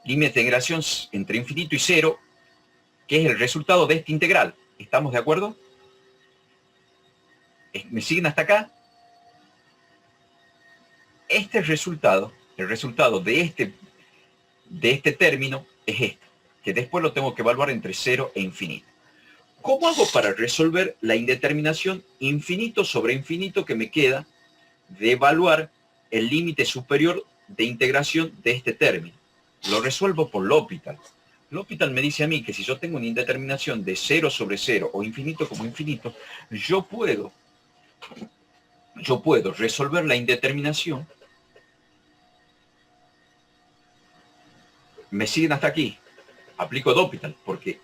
límites de integración entre infinito y 0, que es el resultado de esta integral. ¿Estamos de acuerdo? ¿Me siguen hasta acá? Este resultado, el resultado de este término es este, que después lo tengo que evaluar entre 0 e infinito. ¿Cómo hago para resolver la indeterminación infinito sobre infinito que me queda de evaluar el límite superior de integración de este término? Lo resuelvo por L'Hopital. L'Hopital me dice a mí que si yo tengo una indeterminación de 0 sobre 0 o infinito como infinito, yo puedo resolver la indeterminación. ¿Me siguen hasta aquí? Aplico L'Hopital porque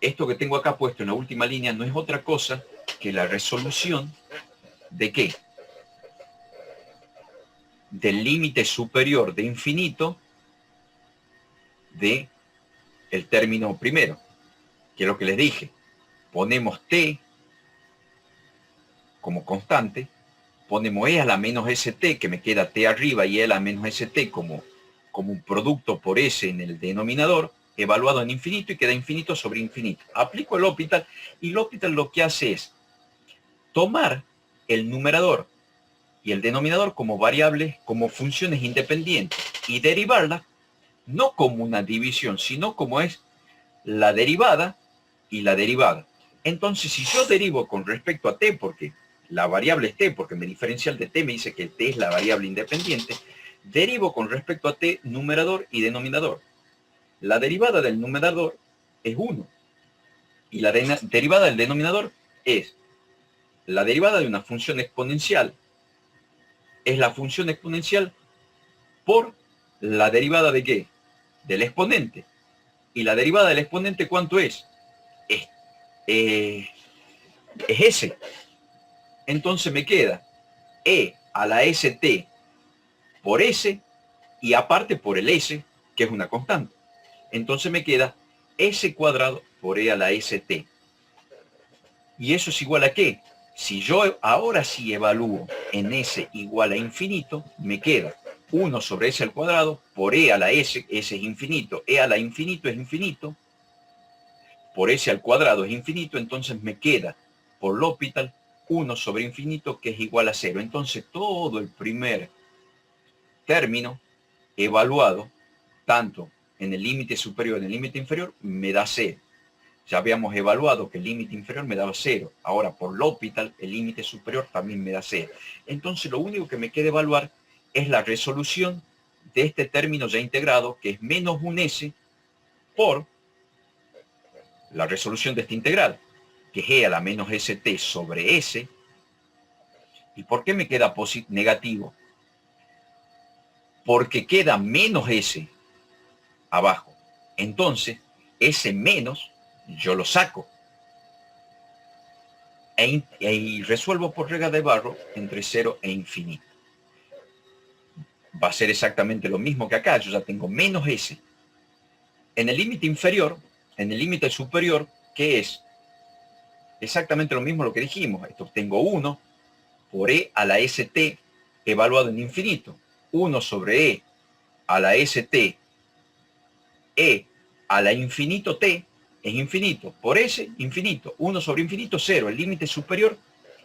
esto que tengo acá puesto en la última línea no es otra cosa que la resolución ¿de qué? Del límite superior de infinito de el término primero, que es lo que les dije. Ponemos t como constante, ponemos e a la menos st, que me queda t arriba, y e a la menos st como un producto por s en el denominador, evaluado en infinito, y queda infinito sobre infinito. Aplico el L'Hopital, y L'Hopital lo que hace es tomar el numerador y el denominador como variables, como funciones independientes, y derivarlas no como una división, sino como es la derivada y la derivada. Entonces, si yo derivo con respecto a t, porque la variable es t, porque mi diferencial de t me dice que t es la variable independiente, Derivo con respecto a t numerador y denominador. La derivada del numerador es 1. Y la derivada del denominador es la derivada de una función exponencial. Es la función exponencial por la derivada de ¿qué? Del exponente. Y la derivada del exponente, ¿cuánto es? Es S. Entonces me queda E a la ST por S y aparte por el S, que es una constante. Entonces me queda S cuadrado por E a la ST. ¿Y eso es igual a qué? Si yo ahora sí evalúo en S igual a infinito, me queda 1 sobre S al cuadrado por E a la S, S es infinito, E a la infinito es infinito, por S al cuadrado es infinito, entonces me queda por L'Hopital 1 sobre infinito que es igual a 0. Entonces todo el primer término evaluado, tanto en el límite superior y en el límite inferior, me da 0. Ya habíamos evaluado que el límite inferior me daba 0. Ahora por L'Hopital el límite superior también me da 0. Entonces lo único que me queda evaluar es la resolución de este término ya integrado, que es menos un S por la resolución de este integral, que es E a la menos ST sobre S. ¿Y por qué me queda negativo? Porque queda menos S abajo. Entonces, ese menos yo lo saco. Y resuelvo por regla de Barrow entre 0 e infinito. Va a ser exactamente lo mismo que acá. Yo ya tengo menos S. En el límite inferior, en el límite superior, ¿qué es? Exactamente lo mismo lo que dijimos. Esto tengo 1 por E a la ST evaluado en infinito. 1 sobre E a la ST E a la infinito t es infinito. Por S, infinito. 1 sobre infinito, 0. El límite superior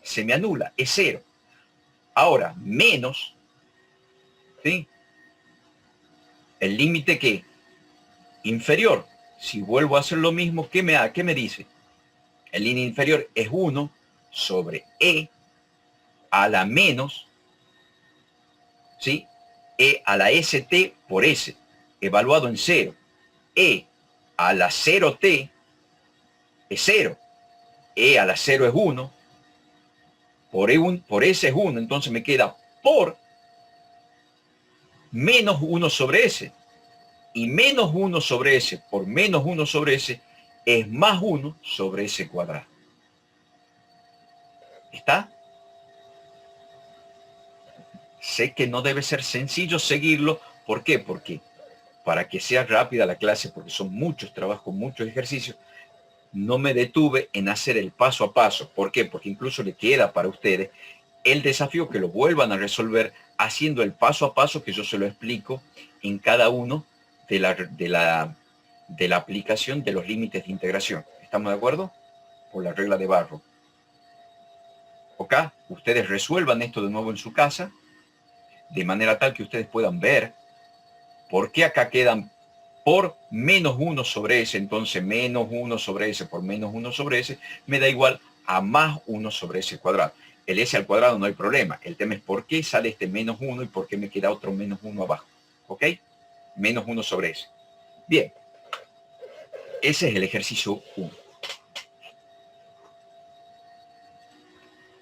se me anula, es 0. Ahora, menos, ¿sí? El límite que inferior. Si vuelvo a hacer lo mismo, ¿qué me dice? El límite inferior es 1 sobre E a la menos, ¿sí? E a la ST por S, evaluado en 0. E a la 0t es 0. E a la 0 es 1. Por S es 1. Entonces me queda por menos 1 sobre S. Y menos 1 sobre S por menos 1 sobre S es más 1 sobre S cuadrado. ¿Está? Sé que no debe ser sencillo seguirlo. ¿Por qué? Porque para que sea rápida la clase, porque son muchos trabajos, muchos ejercicios, no me detuve en hacer el paso a paso. ¿Por qué? Porque incluso le queda para ustedes el desafío que lo vuelvan a resolver haciendo el paso a paso que yo se lo explico en cada uno de la aplicación de los límites de integración. ¿Estamos de acuerdo? Por la regla de Barrow. ¿Ok? Ustedes resuelvan esto de nuevo en su casa, de manera tal que ustedes puedan ver por qué acá quedan por menos 1 sobre S, entonces menos 1 sobre S por menos 1 sobre S me da igual a más 1 sobre S cuadrado. El S al cuadrado no hay problema. El tema es por qué sale este menos 1 y por qué me queda otro menos 1 abajo. ¿Ok? Menos 1 sobre S. Bien. Ese es el ejercicio 1.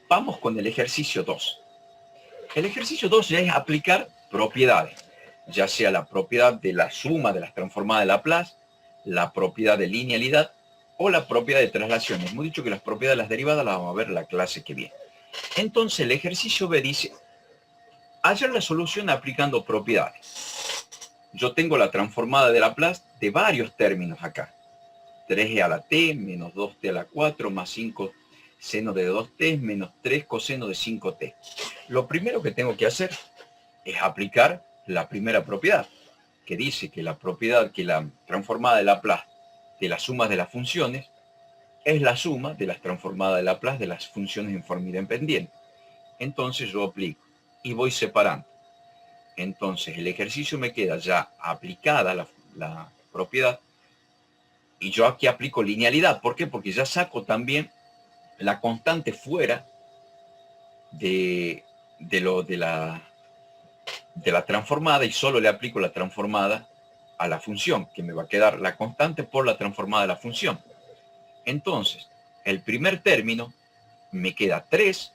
Vamos con el ejercicio 2. El ejercicio 2 ya es aplicar propiedades, ya sea la propiedad de la suma de las transformadas de Laplace, la propiedad de linealidad o la propiedad de traslación. Hemos dicho que las propiedades de las derivadas las vamos a ver en la clase que viene. Entonces el ejercicio B dice, hallar la solución aplicando propiedades. Yo tengo la transformada de Laplace de varios términos acá. 3e a la t menos 2t a la 4 más 5 seno de 2t menos 3 coseno de 5t. Lo primero que tengo que hacer es aplicar la primera propiedad, que dice que la propiedad, que la transformada de Laplace de las sumas de las funciones es la suma de las transformadas de Laplace de las funciones en forma independiente. Entonces yo aplico y voy separando. Entonces el ejercicio me queda ya aplicada la propiedad y yo aquí aplico linealidad. ¿Por qué? Porque ya saco también la constante fuera de de la transformada y solo le aplico la transformada a la función, que me va a quedar la constante por la transformada de la función. Entonces, el primer término me queda 3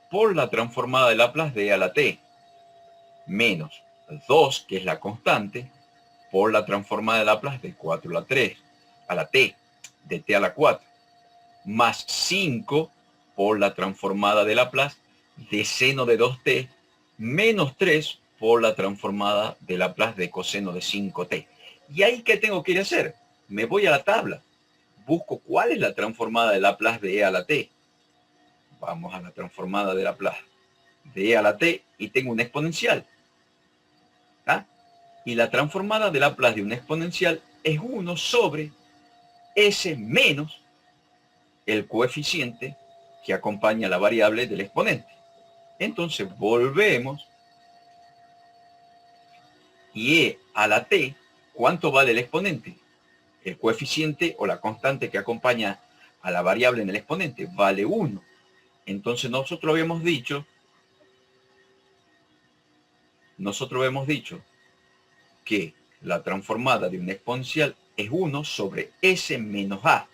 por la transformada de Laplace de e a la t, menos 2, que es la constante, por la transformada de Laplace de 4 a la 3, a la t, de t a la 4, más 5 por la transformada de Laplace de seno de 2t, menos 3 por la transformada de Laplace de coseno de 5t. ¿Y ahí qué tengo que ir a hacer? Me voy a la tabla, busco cuál es la transformada de Laplace de e a la t. Vamos a la transformada de Laplace de e a la t y tengo una exponencial. ¿Ah? Y la transformada de Laplace de una exponencial es 1 sobre s menos el coeficiente que acompaña la variable del exponente. Entonces volvemos y e a la t, ¿cuánto vale el exponente? El coeficiente o la constante que acompaña a la variable en el exponente vale 1. Entonces nosotros habíamos dicho que la transformada de una exponencial es 1 sobre s menos a.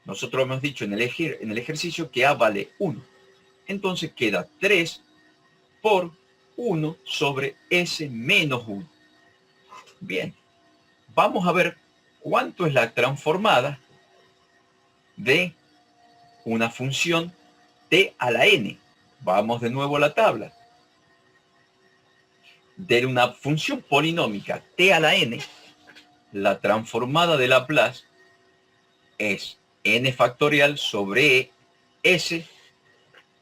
Nosotros hemos dicho en el ejercicio que a vale 1. Entonces queda 3 por 1 sobre s menos 1. Bien, vamos a ver cuánto es la transformada de una función t a la n. Vamos de nuevo a la tabla. De una función polinómica t a la n, la transformada de Laplace es n factorial sobre s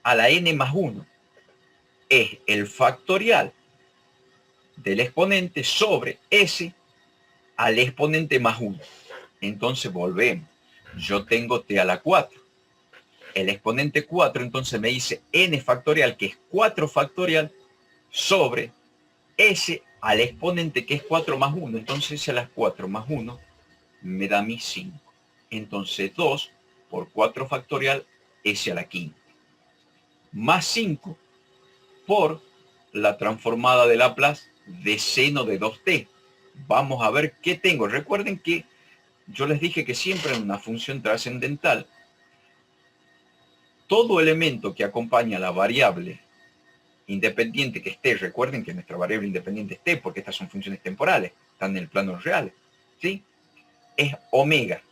a la n más 1. Es el factorial del exponente sobre s al exponente más 1. Entonces volvemos. Yo tengo t a la 4. El exponente 4 entonces me dice n factorial, que es 4 factorial, sobre s al exponente, que es 4 más 1. Entonces s a las 4 más 1 me da mi 5. Entonces 2 por 4 factorial s a la quinta. Más 5 por la transformada de Laplace de seno de 2t. Vamos a ver qué tengo. Recuerden que yo les dije que siempre en una función trascendental, todo elemento que acompaña a la variable independiente que esté, recuerden que nuestra variable independiente esté, porque estas son funciones temporales, están en el plano real, ¿sí? Es omega.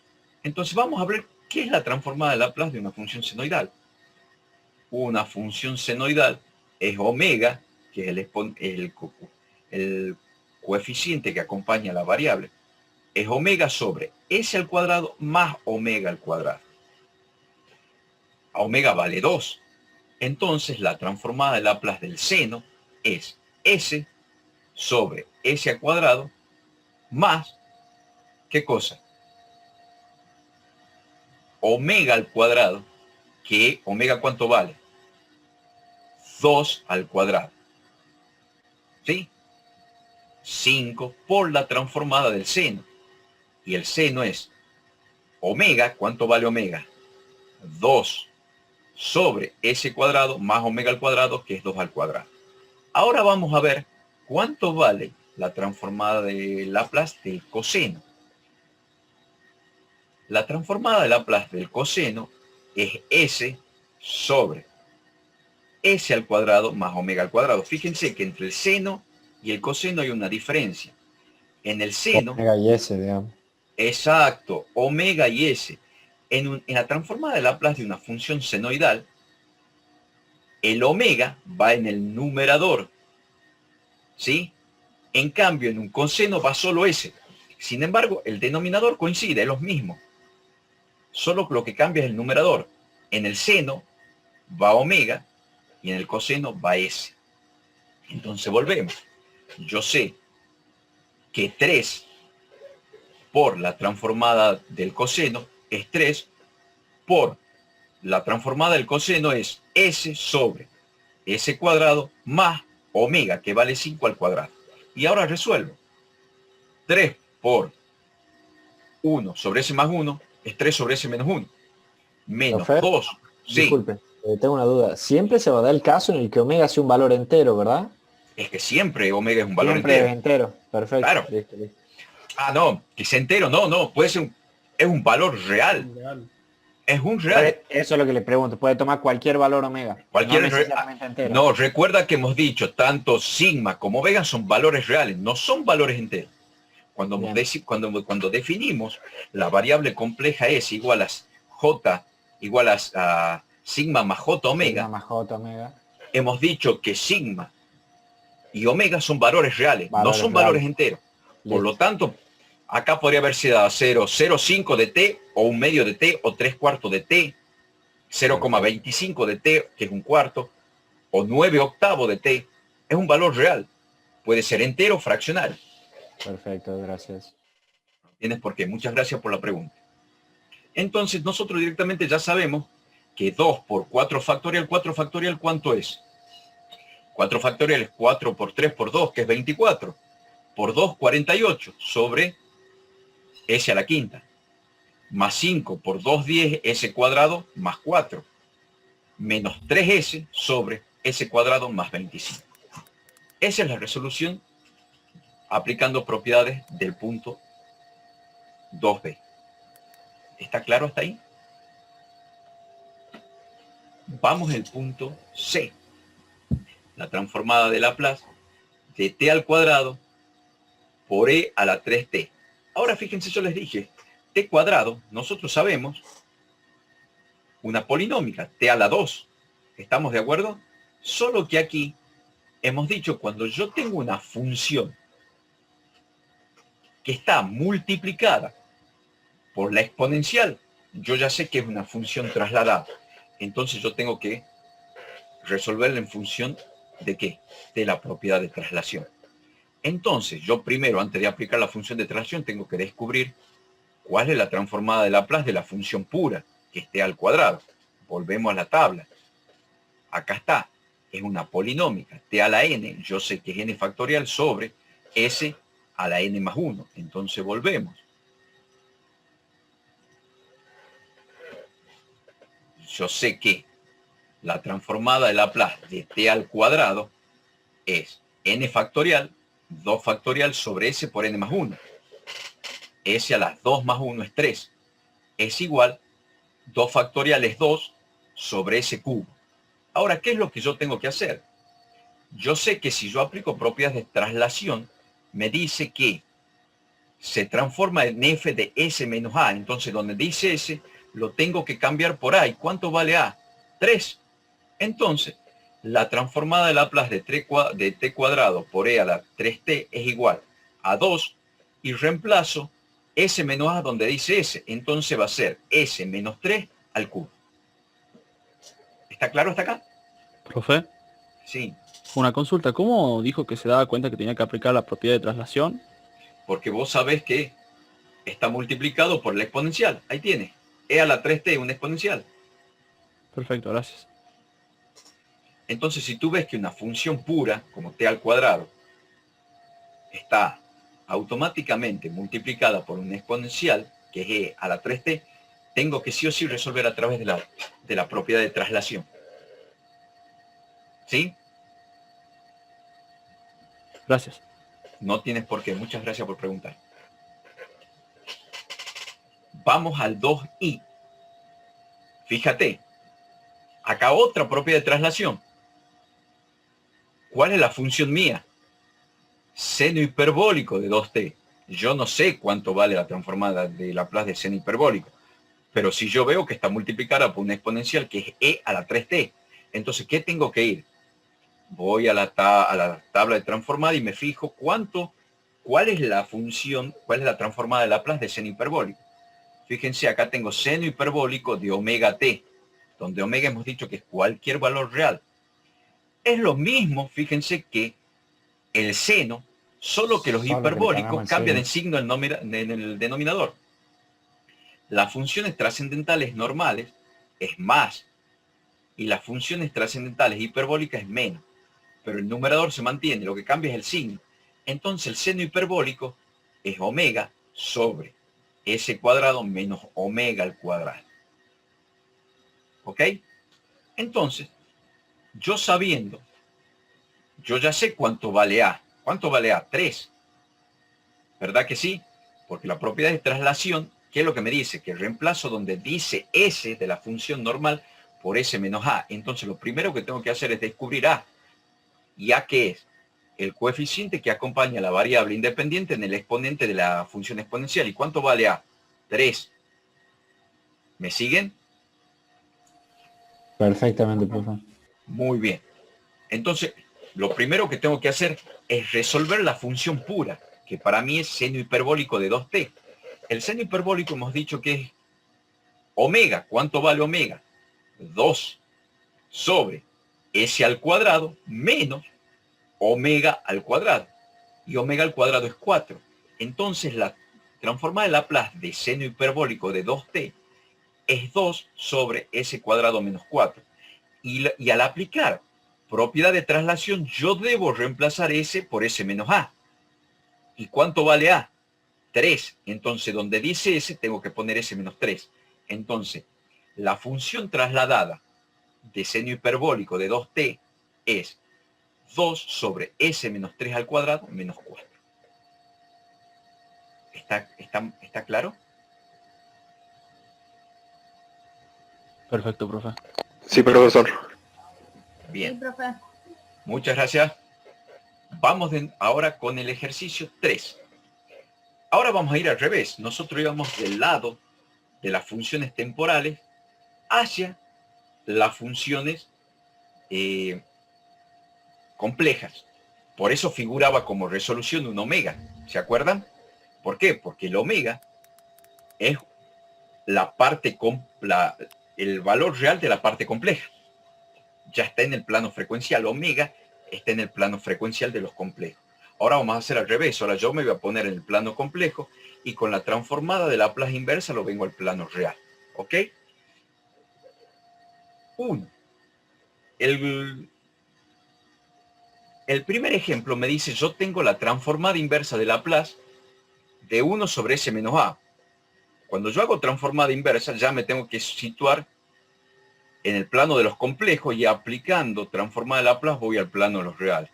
Entonces vamos a ver qué es la transformada de Laplace de una función senoidal. Una función senoidal es omega, que es el coeficiente que acompaña a la variable. Es omega sobre s al cuadrado más omega al cuadrado. Omega vale 2. Entonces la transformada de Laplace del seno es s sobre s al cuadrado más, ¿qué cosa? Omega al cuadrado, que omega ¿cuánto vale? 2 al cuadrado. ¿Sí? 5 por la transformada del seno. Y el seno es omega, ¿cuánto vale omega? 2 sobre s cuadrado más omega al cuadrado, que es 2 al cuadrado. Ahora vamos a ver cuánto vale la transformada de Laplace del coseno. La transformada de Laplace del coseno es s sobre s al cuadrado más omega al cuadrado. Fíjense que entre el seno y el coseno hay una diferencia. En el seno... Omega y s, digamos. Exacto, omega y s. En la transformada de Laplace de una función senoidal, el omega va en el numerador, ¿sí? En cambio, en un coseno va solo s. Sin embargo, el denominador coincide, es lo mismo. Solo lo que cambia es el numerador. En el seno va omega y en el coseno va s. Entonces volvemos. Yo sé que 3 por la transformada del coseno es 3 por la transformada del coseno es s sobre s cuadrado más omega, que vale 5 al cuadrado. Y ahora resuelvo. 3 por 1 sobre s más 1 es 3 sobre s menos 1. Menos Profe, 2. Sí. disculpe, tengo una duda. Siempre se va a dar el caso en el que omega sea un valor entero, ¿verdad? Es que siempre omega es un valor Siempre entero. es entero. Perfecto. Claro. Listo, listo. Ah, no, que sea entero, no, puede ser es un valor real. Es un real. Eso es lo que le pregunto. Puede tomar cualquier valor omega. Cualquier no necesariamente entero. No, recuerda que hemos dicho, tanto sigma como omega son valores reales, no son valores enteros. Cuando definimos la variable compleja S igual a J igual a sigma más J omega, Sigma más J omega. hemos dicho que sigma y omega son valores reales, no son valores enteros. Por lo tanto, acá podría haberse dado 0,05 de t, o un medio de t, o 3/4 de t, 0,25 de t, que es un cuarto, o 9/8 de t. Es un valor real. Puede ser entero o fraccional. Perfecto, gracias. ¿Tienes por qué? Muchas gracias por la pregunta. Entonces, nosotros directamente ya sabemos que 2 por 4 factorial, ¿cuánto es? 4 factorial es 4 por 3 por 2, que es 24. Por 2, 48, sobre S a la quinta. Más 5 por 2, 10, S cuadrado, más 4. Menos 3S sobre S cuadrado, más 25. Esa es la resolución aplicando propiedades del punto 2b. ¿Está claro hasta ahí? Vamos al punto C. La transformada de Laplace de t al cuadrado por e a la 3t. Ahora fíjense, yo les dije, t cuadrado, nosotros sabemos, una polinómica, t a la 2. ¿Estamos de acuerdo? Solo que aquí hemos dicho, cuando yo tengo una función que está multiplicada por la exponencial, yo ya sé que es una función trasladada. Entonces yo tengo que resolverla en función de ¿qué? De la propiedad de traslación. Entonces yo primero, antes de aplicar la función de traslación, tengo que descubrir cuál es la transformada de Laplace de la función pura, que esté al cuadrado. Volvemos a la tabla. Acá está. Es una polinómica. T a la n, yo sé que es n factorial sobre s a la n más 1. Entonces volvemos. Yo sé que la transformada de Laplace de t al cuadrado es n factorial, 2 factorial sobre s por n más 1. S a las 2 más 1 es 3. Es igual, 2 factorial es 2 sobre s cubo. Ahora, ¿qué es lo que yo tengo que hacer? Yo sé que si yo aplico propiedades de traslación, me dice que se transforma en f de s menos a. Entonces, donde dice s, lo tengo que cambiar por a. ¿Y cuánto vale a? 3. Entonces, la transformada de Laplace de t cuadrado por e a la 3t es igual a 2 y reemplazo s menos a donde dice s. Entonces va a ser s menos 3 al cubo. ¿Está claro hasta acá? Profe, Sí. una consulta. ¿Cómo dijo que se daba cuenta que tenía que aplicar la propiedad de traslación? Porque vos sabés que está multiplicado por la exponencial. Ahí tiene. E a la 3t, una exponencial. Perfecto, gracias. Entonces, si tú ves que una función pura, como t al cuadrado, está automáticamente multiplicada por una exponencial, que es e a la 3t, tengo que sí o sí resolver a través de la propiedad de traslación. ¿Sí? Gracias. No tienes por qué. Muchas gracias por preguntar. Vamos al 2i. Fíjate. Acá otra propiedad de traslación. ¿Cuál es la función mía? Seno hiperbólico de 2t. Yo no sé cuánto vale la transformada de Laplace de seno hiperbólico. Pero si yo veo que está multiplicada por una exponencial que es e a la 3t. Entonces, ¿qué tengo que ir? Voy a la tabla de transformada y me fijo cuál es la función, cuál es la transformada de Laplace de seno hiperbólico. Fíjense, acá tengo seno hiperbólico de omega t, donde omega hemos dicho que es cualquier valor real. Es lo mismo, fíjense, que el seno, solo que los hiperbólicos cambian de signo en el denominador. Las funciones trascendentales normales es más, y las funciones trascendentales hiperbólicas es menos. Pero el numerador se mantiene, lo que cambia es el signo. Entonces el seno hiperbólico es omega sobre s cuadrado menos omega al cuadrado. ¿Ok? Entonces, yo yo ya sé cuánto vale A. ¿Cuánto vale A? 3. ¿Verdad que sí? Porque la propiedad de traslación, ¿qué es lo que me dice? Que reemplazo donde dice S de la función normal por S menos A. Entonces lo primero que tengo que hacer es descubrir A. ¿Y A qué es? El coeficiente que acompaña a la variable independiente en el exponente de la función exponencial. ¿Y cuánto vale A? 3. ¿Me siguen? Perfectamente, profe. Muy bien. Entonces, lo primero que tengo que hacer es resolver la función pura, que para mí es seno hiperbólico de 2t. El seno hiperbólico hemos dicho que es omega. ¿Cuánto vale omega? 2 sobre s al cuadrado menos omega al cuadrado. Y omega al cuadrado es 4. Entonces, la transformada de Laplace de seno hiperbólico de 2t es 2 sobre s cuadrado menos 4. Y al aplicar propiedad de traslación, yo debo reemplazar S por S menos A. ¿Y cuánto vale A? 3. Entonces, donde dice S, tengo que poner S menos 3. Entonces, la función trasladada de seno hiperbólico de 2t es 2 sobre S menos 3 al cuadrado menos 4. ¿Está claro? Perfecto, profe. Sí, profesor. Bien. Sí, profe. Muchas gracias. Vamos ahora con el ejercicio 3. Ahora vamos a ir al revés. Nosotros íbamos del lado de las funciones temporales hacia las funciones complejas. Por eso figuraba como resolución un omega. ¿Se acuerdan? ¿Por qué? Porque el omega es la parte el valor real de la parte compleja. Ya está en el plano frecuencial. Omega está en el plano frecuencial de los complejos. Ahora vamos a hacer al revés. Ahora yo me voy a poner en el plano complejo y con la transformada de Laplace inversa lo vengo al plano real. ¿Ok? 1. El primer ejemplo me dice, yo tengo la transformada inversa de Laplace de 1 sobre S menos A. Cuando yo hago transformada inversa, ya me tengo que situar en el plano de los complejos y aplicando transformada de Laplace voy al plano de los reales.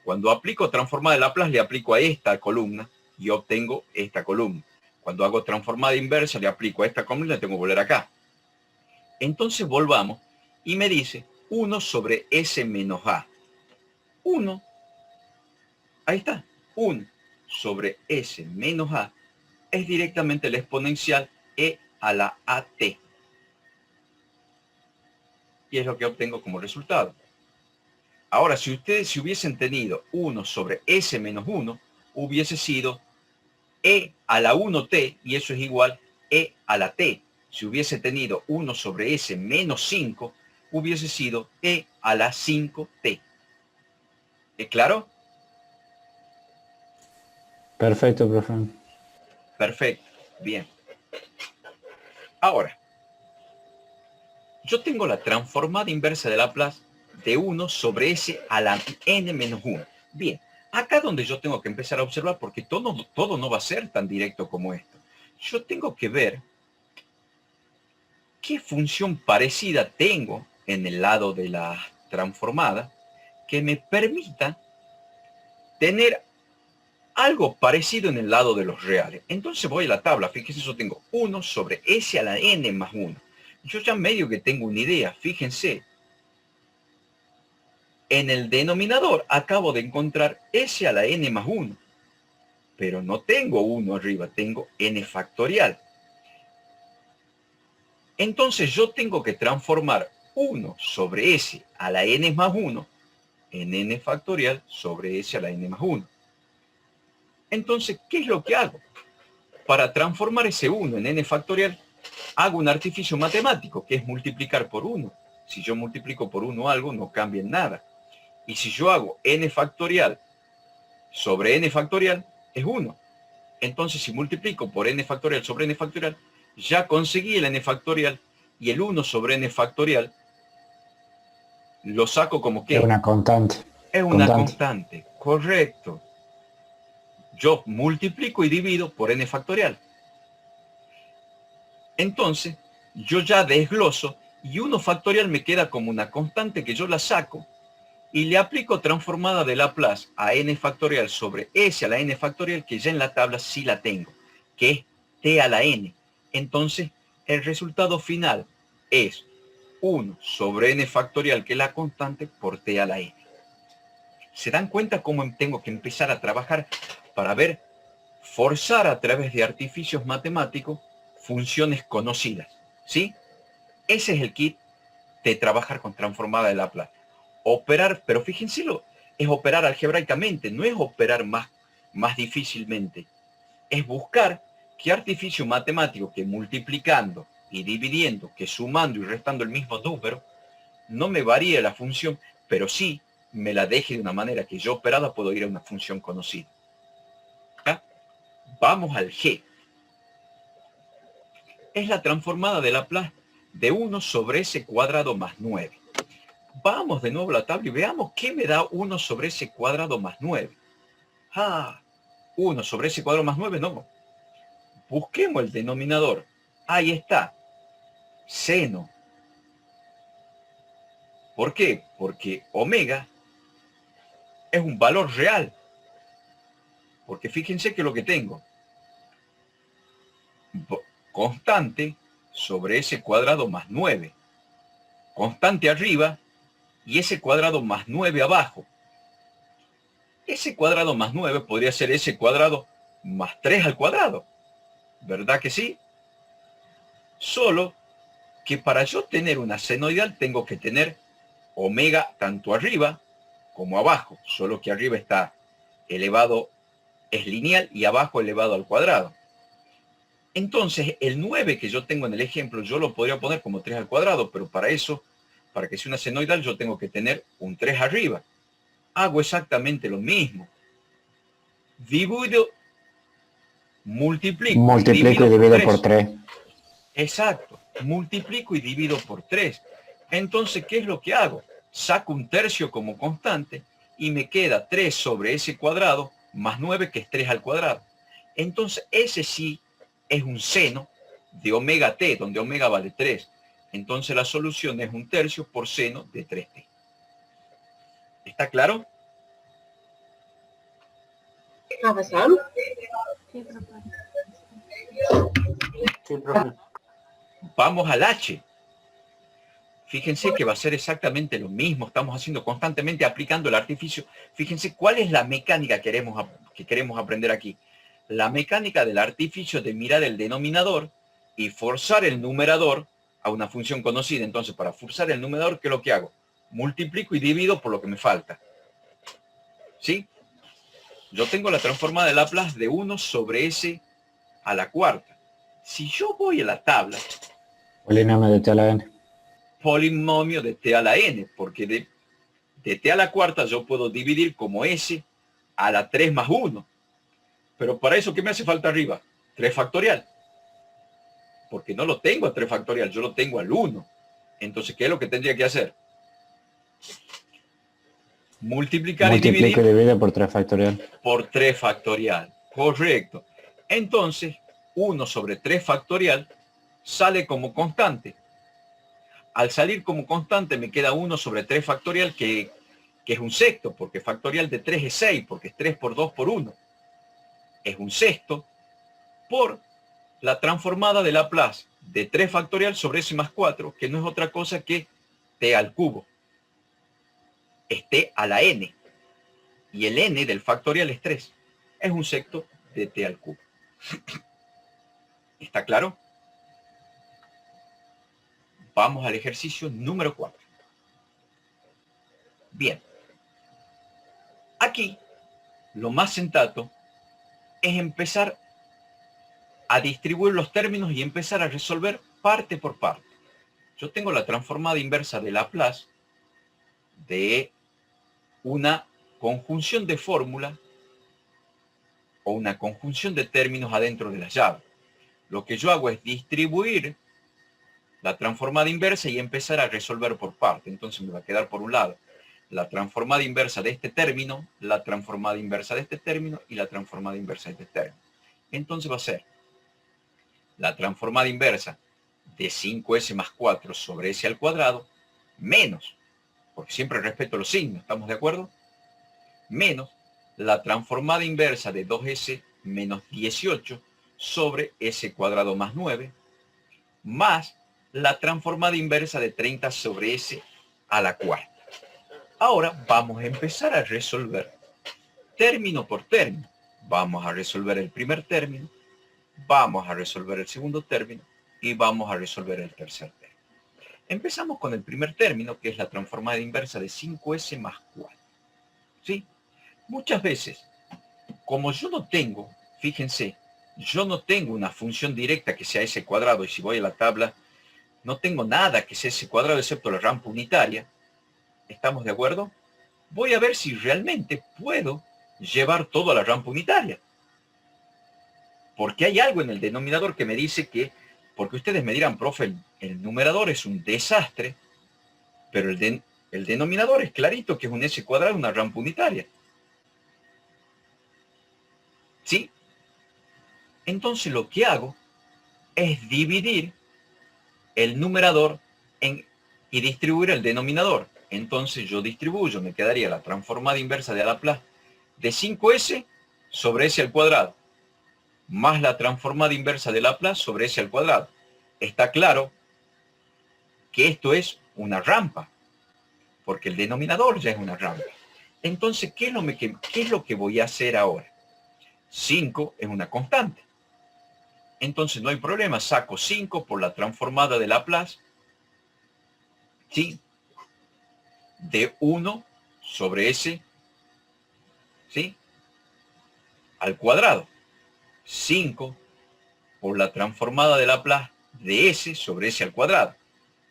Cuando aplico transformada de Laplace, le aplico a esta columna y obtengo esta columna. Cuando hago transformada inversa, le aplico a esta columna y tengo que volver acá. Entonces volvamos y me dice 1 sobre S menos A. 1, ahí está, 1 sobre S menos A es directamente la exponencial e a la AT. Y es lo que obtengo como resultado. Ahora, si ustedes hubiesen tenido 1 sobre S menos 1, hubiese sido E a la 1T, y eso es igual E a la T. Si hubiese tenido 1 sobre S menos 5, hubiese sido E a la 5T. ¿Es claro? Perfecto, profe. Perfecto. Bien. Ahora, yo tengo la transformada inversa de Laplace de 1 sobre S a la n menos 1. Bien, acá es donde yo tengo que empezar a observar, porque todo no va a ser tan directo como esto. Yo tengo que ver qué función parecida tengo en el lado de la transformada que me permita tener algo parecido en el lado de los reales. Entonces voy a la tabla, fíjense, yo tengo 1 sobre S a la n más 1. Yo ya medio que tengo una idea, fíjense. En el denominador acabo de encontrar S a la n más 1. Pero no tengo 1 arriba, tengo n factorial. Entonces yo tengo que transformar 1 sobre S a la n más 1 en n factorial sobre S a la n más 1. Entonces, ¿qué es lo que hago? Para transformar ese 1 en n factorial, hago un artificio matemático, que es multiplicar por 1. Si yo multiplico por 1 algo, no cambia en nada. Y si yo hago n factorial sobre n factorial, es 1. Entonces, si multiplico por n factorial sobre n factorial, ya conseguí el n factorial, y el 1 sobre n factorial lo saco como que Es una constante. es una constante. Correcto. Yo multiplico y divido por n factorial. Entonces, yo ya desgloso y 1 factorial me queda como una constante que yo la saco y le aplico transformada de Laplace a n factorial sobre s a la n factorial, que ya en la tabla sí la tengo, que es t a la n. Entonces, el resultado final es 1 sobre n factorial, que es la constante, por t a la n. ¿Se dan cuenta cómo tengo que empezar a trabajar para forzar a través de artificios matemáticos funciones conocidas? ¿Sí? Ese es el kit de trabajar con transformada de Laplace. Operar, pero fíjense, es operar algebraicamente, no es operar más difícilmente. Es buscar qué artificio matemático que multiplicando y dividiendo, que sumando y restando el mismo número, no me varíe la función, pero sí me la deje de una manera que yo operada puedo ir a una función conocida. ¿Ah? Vamos al G. Es la transformada de Laplace de 1 sobre s cuadrado más 9. Vamos de nuevo a la tabla y veamos qué me da 1 sobre s cuadrado más 9. 1 sobre s cuadrado más 9, no. Busquemos el denominador. Ahí está. Seno. ¿Por qué? Porque omega es un valor real. Porque fíjense que lo que tengo. Constante sobre s cuadrado más 9. Constante arriba y s cuadrado más 9 abajo. S cuadrado más 9 podría ser s cuadrado más 3 al cuadrado. ¿Verdad que sí? Solo que para yo tener una senoidal tengo que tener omega tanto arriba como abajo. Solo que arriba está elevado, es lineal, y abajo elevado al cuadrado. Entonces, el 9 que yo tengo en el ejemplo, yo lo podría poner como 3 al cuadrado, pero para eso, para que sea una senoidal, yo tengo que tener un 3 arriba. Hago exactamente lo mismo. Divido, multiplico y divido por 3. Exacto. Multiplico y divido por 3. Entonces, ¿qué es lo que hago? Saco un tercio como constante y me queda 3 sobre s cuadrado más 9, que es 3 al cuadrado. Entonces, ese sí es un seno de omega t, donde omega vale 3. Entonces, la solución es un tercio por seno de 3t. ¿Está claro? ¿Profesor? Sí, profe. Vamos al H. Fíjense que va a ser exactamente lo mismo. Estamos haciendo constantemente, aplicando el artificio. Fíjense cuál es la mecánica que queremos aprender aquí. La mecánica del artificio de mirar el denominador y forzar el numerador a una función conocida. Entonces, para forzar el numerador, ¿qué es lo que hago? Multiplico y divido por lo que me falta. ¿Sí? Yo tengo la transformada de Laplace de 1 sobre s a la cuarta. Si yo voy a la tabla, Polinomio de t a la n. Polinomio de t a la n, porque de t a la cuarta yo puedo dividir como s a la 3 más 1. Pero para eso, ¿qué me hace falta arriba? 3 factorial. Porque no lo tengo a 3 factorial, yo lo tengo al 1. Entonces, ¿qué es lo que tendría que hacer? Multiplicar y dividir por 3 factorial. Por 3 factorial. Correcto. Entonces, 1 sobre 3 factorial sale como constante. Al salir como constante me queda 1 sobre 3 factorial, que es un sexto, porque factorial de 3 es 6, porque es 3 por 2 por 1. Es un sexto por la transformada de Laplace de 3 factorial sobre s más 4, que no es otra cosa que t al cubo. Es t a la n. Y el n del factorial es 3. Es un sexto de t al cubo. ¿Está claro? Vamos al ejercicio número 4. Bien. Aquí, lo más sensato es empezar a distribuir los términos y empezar a resolver parte por parte. Yo tengo la transformada inversa de Laplace de una conjunción de fórmula o una conjunción de términos adentro de la llave. Lo que yo hago es distribuir la transformada inversa y empezar a resolver por parte. Entonces me va a quedar por un lado la transformada inversa de este término, la transformada inversa de este término y la transformada inversa de este término. Entonces va a ser la transformada inversa de 5s más 4 sobre s al cuadrado menos porque siempre respeto los signos, ¿estamos de acuerdo? Menos la transformada inversa de 2s menos 18 sobre s cuadrado más 9, más la transformada inversa de 30 sobre s a la cuarta. Ahora vamos a empezar a resolver término por término. Vamos a resolver el primer término, vamos a resolver el segundo término y vamos a resolver el tercer término. Empezamos con el primer término, que es la transformada inversa de 5s más 4. ¿Sí? Muchas veces, como yo no tengo, fíjense, yo no tengo una función directa que sea s cuadrado, y si voy a la tabla, no tengo nada que sea s cuadrado excepto la rampa unitaria. ¿Estamos de acuerdo? Voy a ver si realmente puedo llevar todo a la rampa unitaria. Porque hay algo en el denominador que me dice que, porque ustedes me dirán, profe, el numerador es un desastre, pero el denominador es clarito que es un s cuadrado, una rampa unitaria. ¿Sí? Entonces lo que hago es dividir el numerador y distribuir el denominador. Entonces yo distribuyo, me quedaría la transformada inversa de Laplace de 5s sobre s al cuadrado, más la transformada inversa de Laplace sobre s al cuadrado. Está claro que esto es una rampa, porque el denominador ya es una rampa. Entonces, ¿qué es lo que voy a hacer ahora? 5 es una constante. Entonces no hay problema, saco 5 por la transformada de Laplace, ¿sí? De 1 sobre s, ¿sí? Al cuadrado. 5 por la transformada de Laplace de s sobre s al cuadrado.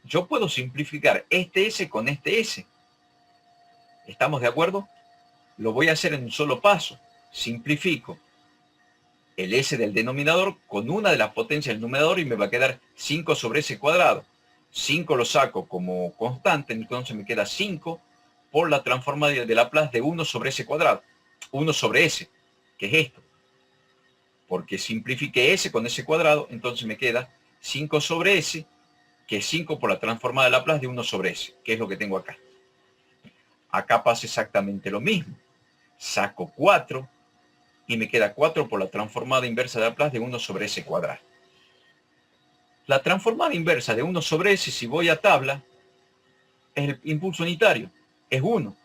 Yo puedo simplificar este s con este s. ¿Estamos de acuerdo? Lo voy a hacer en un solo paso. Simplifico el s del denominador con una de las potencias del numerador y me va a quedar 5 sobre s cuadrado. 5 lo saco como constante, entonces me queda 5 por la transformada de Laplace de 1 sobre s cuadrado. 1 sobre s, que es esto. Porque simplifiqué s con s cuadrado, entonces me queda 5 sobre s, que es 5 por la transformada de Laplace de 1 sobre s, que es lo que tengo acá. Acá pasa exactamente lo mismo. Saco 4 y me queda 4 por la transformada inversa de Laplace de 1 sobre s cuadrado. La transformada inversa de 1 sobre s, si voy a tabla, es el impulso unitario, es 1.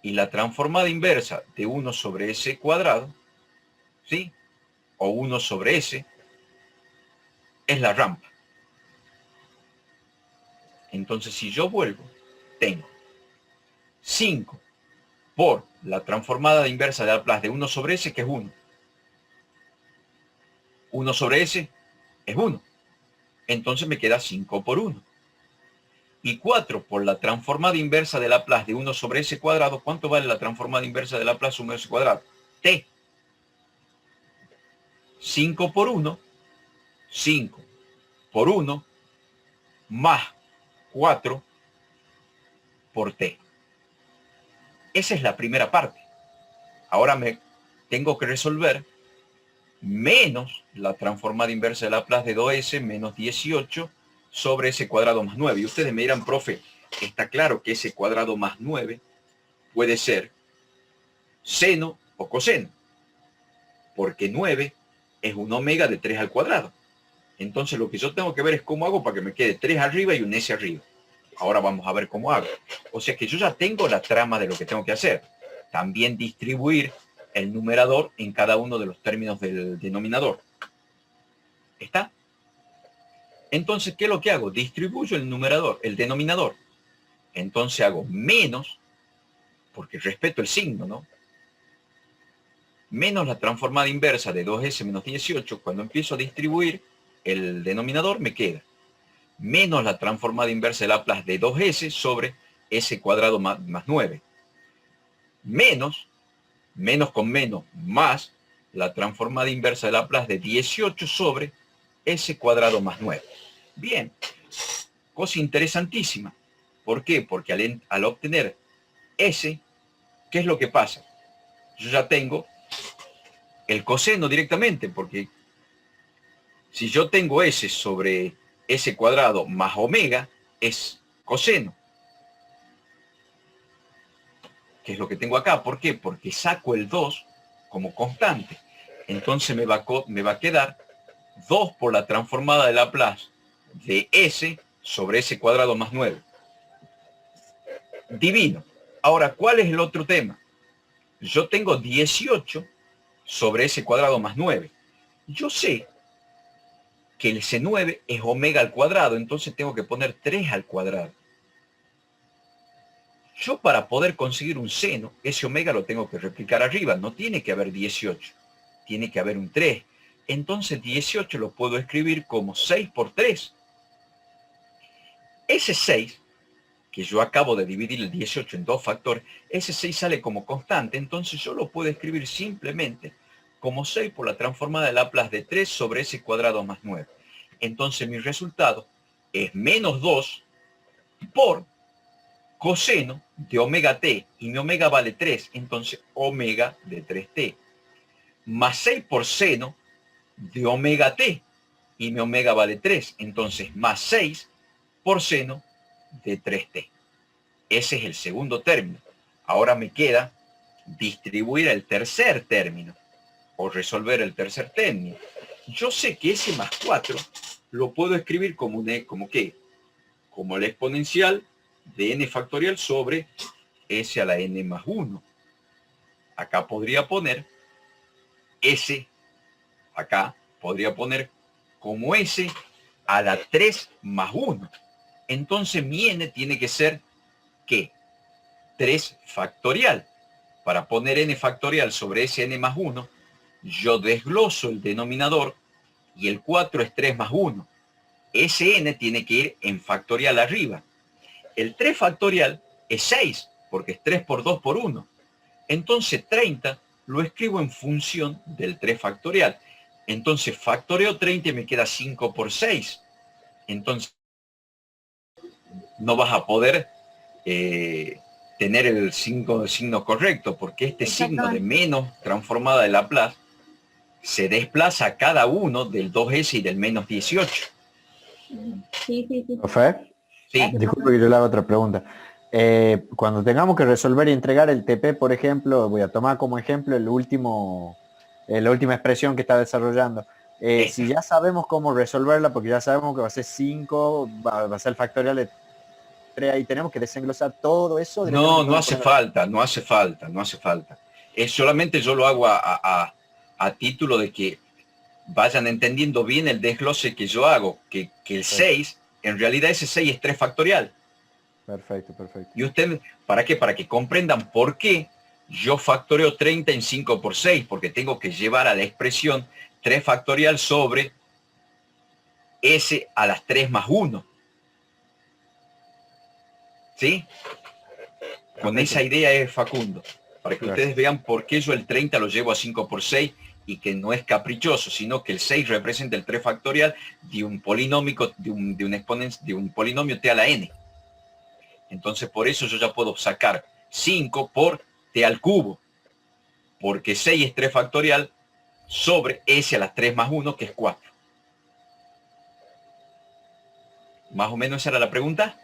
Y la transformada inversa de 1 sobre s cuadrado, ¿sí? O 1 sobre s, es la rampa. Entonces, si yo vuelvo, tengo 5 por la transformada inversa de Laplace de 1 sobre s, que es 1. 1 sobre s es 1. Entonces me queda 5 por 1. Y 4 por la transformada inversa de Laplace de 1 sobre s cuadrado. ¿Cuánto vale la transformada inversa de Laplace 1 sobre s cuadrado? T. 5 por 1, 5 por 1, más 4 por t. Esa es la primera parte. Ahora me tengo que resolver menos la transformada inversa de Laplace de 2s menos 18 sobre s cuadrado más 9. Y ustedes me dirán, profe, está claro que s cuadrado más 9 puede ser seno o coseno, porque 9 es un omega de 3 al cuadrado. Entonces lo que yo tengo que ver es cómo hago para que me quede 3 arriba y un s arriba. Ahora vamos a ver cómo hago. O sea que yo ya tengo la trama de lo que tengo que hacer. También distribuir el numerador en cada uno de los términos del denominador. ¿Está? Entonces, ¿qué es lo que hago? Distribuyo el numerador, el denominador. Entonces hago menos, porque respeto el signo, ¿no? Menos la transformada inversa de 2s menos 18. Cuando empiezo a distribuir el denominador me queda menos la transformada inversa de Laplace de 2s sobre s cuadrado más 9. Menos con menos, más la transformada inversa de Laplace de 18 sobre s cuadrado más 9. Bien, cosa interesantísima. ¿Por qué? Porque al obtener s, ¿qué es lo que pasa? Yo ya tengo el coseno directamente, porque si yo tengo s sobre s cuadrado más omega, es coseno. que es lo que tengo acá. ¿Por qué? Porque saco el 2 como constante. Entonces me va a quedar 2 por la transformada de Laplace de S sobre S cuadrado más 9. Divino. Ahora, ¿cuál es el otro tema? Yo tengo 18 sobre S cuadrado más 9. Yo sé que el C9 es omega al cuadrado, entonces tengo que poner 3 al cuadrado. Yo para poder conseguir un seno, ese omega lo tengo que replicar arriba. No tiene que haber 18, tiene que haber un 3. Entonces 18 lo puedo escribir como 6 por 3. Ese 6, que yo acabo de dividir el 18 en 2 factores, ese 6 sale como constante, entonces yo lo puedo escribir simplemente como 6 por la transformada de Laplace de 3 sobre S cuadrado más 9. Entonces mi resultado es menos 2 por coseno de omega t, y mi omega vale 3, entonces omega de 3t, más 6 por seno de omega t, y mi omega vale 3, entonces más 6 por seno de 3t. Ese es el segundo término. Ahora me queda distribuir el tercer término, o resolver el tercer término. Yo sé que ese más 4 lo puedo escribir como ¿qué? Como el exponencial de n factorial sobre s a la n más 1. Acá podría poner s, acá podría poner como s a la 3 más 1. Entonces mi n tiene que ser, ¿qué? 3 factorial. Para poner n factorial sobre ese n más 1, yo desgloso el denominador y el 4 es 3 más 1. Ese n tiene que ir en factorial arriba. El 3 factorial es 6, porque es 3 por 2 por 1. Entonces 30 lo escribo en función del 3 factorial. Entonces factoreo 30 y me queda 5 por 6. Entonces no vas a poder tener el signo correcto, porque este signo de menos transformada de Laplace se desplaza a cada uno del 2s y del menos 18. Sí. ¿Profe? Sí. Disculpe que yo le haga otra pregunta. Cuando tengamos que resolver y entregar el TP, por ejemplo, voy a tomar como ejemplo la última expresión que está desarrollando. Si ya sabemos cómo resolverla, porque ya sabemos que va a ser 5, va a ser el factorial de 3, ahí tenemos que desenglosar todo eso. No hace falta. Es solamente yo lo hago a título de que vayan entendiendo bien el desglose que yo hago, que el 6, en realidad ese 6 es 3 factorial. Perfecto. Y ustedes, ¿para qué? Para que comprendan por qué yo factoreo 30 en 5 por 6, porque tengo que llevar a la expresión 3 factorial sobre s a las 3 más 1. ¿Sí? Con esa idea es Facundo, para que ustedes vean por qué yo el 30 lo llevo a 5 por 6 y que no es caprichoso, sino que el 6 representa el 3 factorial de un polinomio, de un polinomio t a la n. Entonces por eso yo ya puedo sacar 5 por t al cubo, porque 6 es 3 factorial sobre s a las 3 más 1, que es 4. ¿Más o menos esa era la pregunta?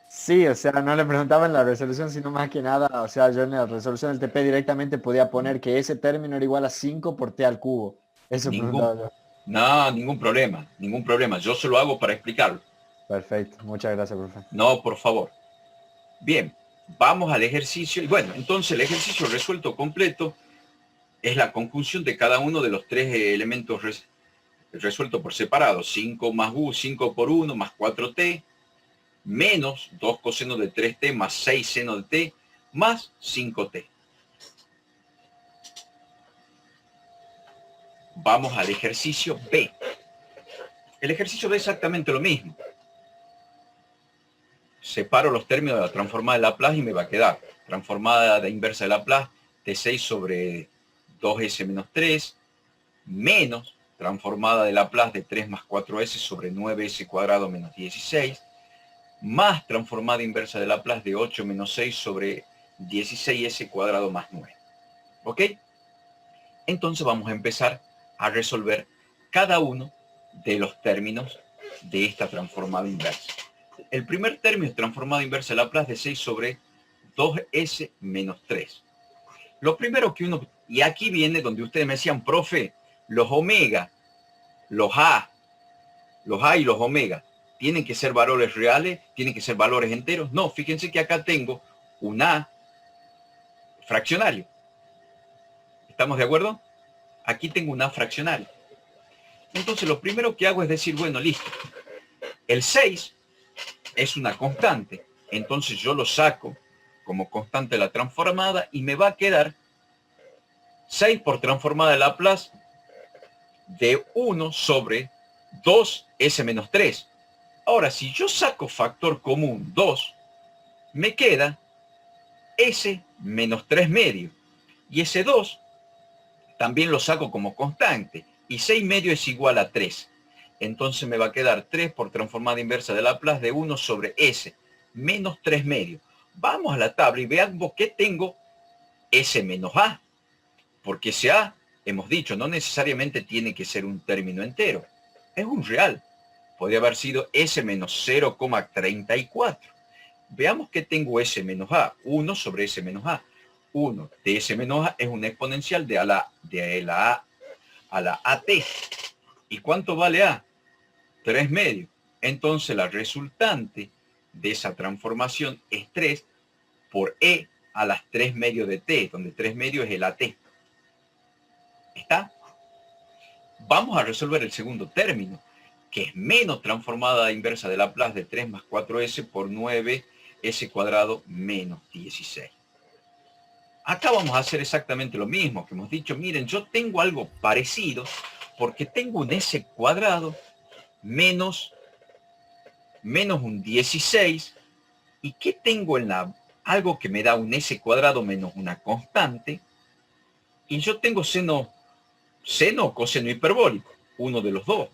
Sí, o sea, no le preguntaba en la resolución, sino más que nada, o sea, yo en la resolución del TP directamente podía poner que ese término era igual a 5 por t al cubo. Eso preguntaba yo. No, ningún problema. Yo se lo hago para explicarlo. Perfecto, muchas gracias, profe. No, por favor. Bien, vamos al ejercicio. Y bueno, entonces el ejercicio resuelto completo es la conjunción de cada uno de los 3 elementos resueltos por separado. 5 más u, 5 por 1 más 4t, menos 2 coseno de 3t más 6 seno de t, más 5t. Vamos al ejercicio B. El ejercicio B es exactamente lo mismo. Separo los términos de la transformada de Laplace y me va a quedar transformada de inversa de Laplace de 6 sobre 2s menos 3, menos transformada de Laplace de 3 más 4s sobre 9s cuadrado menos 16, más transformada inversa de Laplace de 8 menos 6 sobre 16s cuadrado más 9. ¿Ok? Entonces vamos a empezar a resolver cada uno de los términos de esta transformada inversa. El primer término es transformada inversa de Laplace de 6 sobre 2s menos 3. Lo primero que uno... Y aquí viene donde ustedes me decían, profe, los omega, los a y los omega, ¿tienen que ser valores reales? ¿Tienen que ser valores enteros? No, fíjense que acá tengo un a fraccionario. ¿Estamos de acuerdo? Aquí tengo un a fraccionario. Entonces lo primero que hago es decir, bueno, listo. El 6 es una constante. Entonces yo lo saco como constante de la transformada y me va a quedar 6 por transformada de Laplace de 1 sobre 2s menos 3. Ahora, si yo saco factor común 2, me queda s menos 3 medio. Y ese 2 también lo saco como constante. Y 6 medio es igual a 3. Entonces me va a quedar 3 por transformada inversa de Laplace de 1 sobre s menos 3 medio. Vamos a la tabla y veamos qué tengo s menos a. Porque ese a, hemos dicho, no necesariamente tiene que ser un término entero. Es un real. Podría haber sido s menos 0,34. Veamos que tengo s menos a. 1 sobre s menos a. 1 de s menos a es una exponencial de la a a la at. ¿Y cuánto vale a? 3 medio. Entonces la resultante de esa transformación es 3 por e a las 3 medio de t, donde 3 medio es el at. ¿Está? Vamos a resolver el segundo término, que es menos transformada inversa de Laplace de 3 más 4s por 9s cuadrado menos 16. Acá vamos a hacer exactamente lo mismo que hemos dicho. Miren, yo tengo algo parecido porque tengo un s cuadrado menos un 16. ¿Y qué tengo en algo que me da un s cuadrado menos una constante? Y yo tengo seno o coseno hiperbólico, uno de los dos,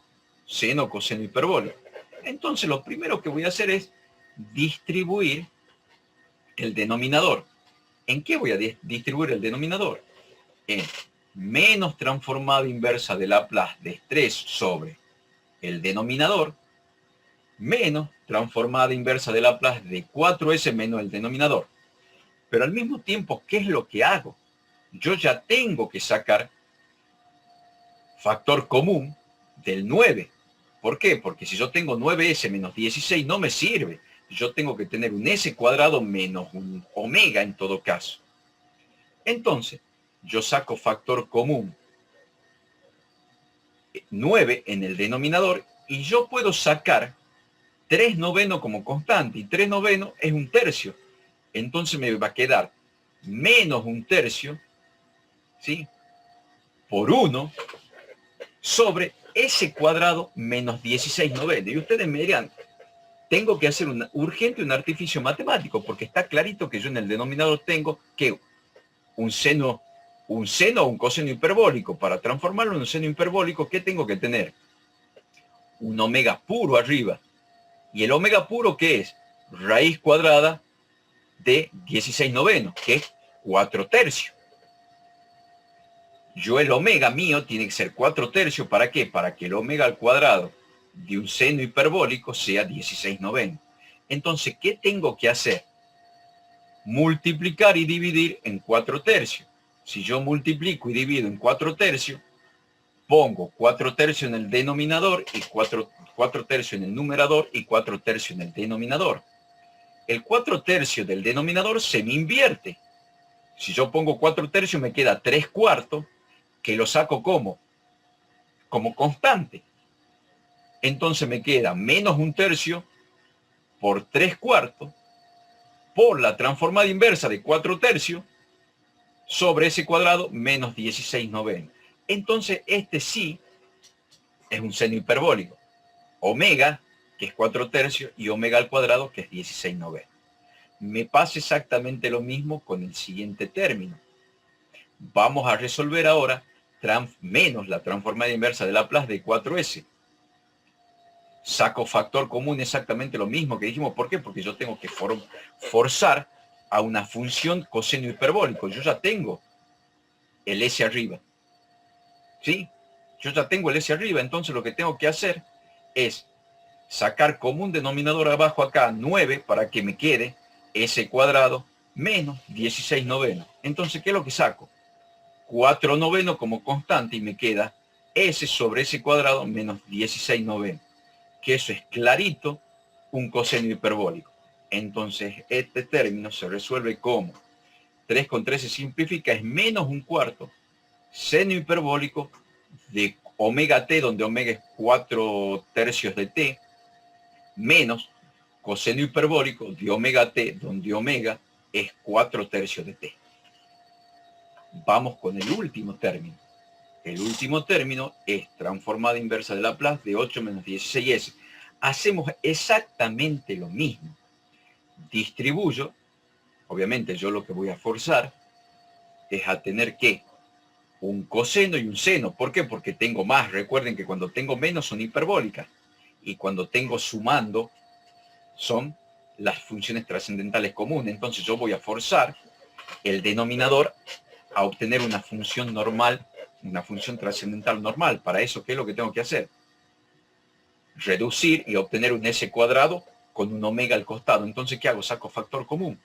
seno o coseno hiperbólico. Entonces lo primero que voy a hacer es distribuir el denominador. ¿En qué voy a distribuir el denominador? En menos transformada inversa de Laplace de 3 sobre el denominador, menos transformada inversa de Laplace de 4s menos el denominador. Pero al mismo tiempo, ¿qué es lo que hago? Yo ya tengo que sacar factor común del 9. ¿Por qué? Porque si yo tengo 9s menos 16 no me sirve. Yo tengo que tener un s cuadrado menos un omega en todo caso. Entonces, yo saco factor común 9 en el denominador y yo puedo sacar 3 noveno como constante. Y 3 noveno es un tercio. Entonces me va a quedar menos un tercio, ¿sí?, por 1 sobre s cuadrado menos 16 noveno. Y ustedes me dirán, tengo que hacer urgente un artificio matemático, porque está clarito que yo en el denominador tengo que un seno o un coseno hiperbólico. Para transformarlo en un seno hiperbólico, ¿qué tengo que tener? Un omega puro arriba. ¿Y el omega puro qué es? Raíz cuadrada de 16 noveno, que es 4 tercios. Yo el omega mío tiene que ser 4 tercios. ¿Para qué? Para que el omega al cuadrado de un seno hiperbólico sea 16 noveno. Entonces, ¿qué tengo que hacer? Multiplicar y dividir en 4 tercios. Si yo multiplico y divido en 4 tercios, pongo 4 tercios en el denominador y 4 tercios en el numerador y 4 tercios en el denominador. El 4 tercios del denominador se me invierte. Si yo pongo 4 tercios me queda 3 cuartos, que lo saco como constante. Entonces me queda menos un tercio por 3 cuartos por la transformada inversa de 4 tercios sobre ese cuadrado menos 16 noveno. Entonces este sí es un seno hiperbólico. Omega, que es 4 tercios, y omega al cuadrado, que es 16 noveno. Me pasa exactamente lo mismo con el siguiente término. Vamos a resolver ahora menos la transformada inversa de Laplace de 4s. Saco factor común exactamente lo mismo que dijimos. ¿Por qué? Porque yo tengo que forzar a una función coseno hiperbólico. Yo ya tengo el s arriba. ¿Sí? Yo ya tengo el s arriba. Entonces lo que tengo que hacer es sacar como un denominador abajo acá 9 para que me quede s cuadrado menos 16 novenos. Entonces, ¿qué es lo que saco? 4 novenos como constante y me queda S sobre S cuadrado menos 16 novenos. Que eso es clarito un coseno hiperbólico. Entonces, este término se resuelve como 3 con 3 se simplifica, es menos un cuarto seno hiperbólico de omega t, donde omega es 4 tercios de t, menos coseno hiperbólico de omega t, donde omega es 4 tercios de t. Vamos con el último término. El último término es transformada inversa de Laplace de 8 menos 16s. Hacemos exactamente lo mismo. Distribuyo, obviamente yo lo que voy a forzar es a tener que un coseno y un seno. ¿Por qué? Porque tengo más. Recuerden que cuando tengo menos son hiperbólicas y cuando tengo sumando son las funciones trascendentales comunes. Entonces yo voy a forzar el denominador a obtener una función normal, una función trascendental normal. Para eso, ¿qué es lo que tengo que hacer? Reducir y obtener un s cuadrado con un omega al costado. Entonces, ¿qué hago? Saco factor común.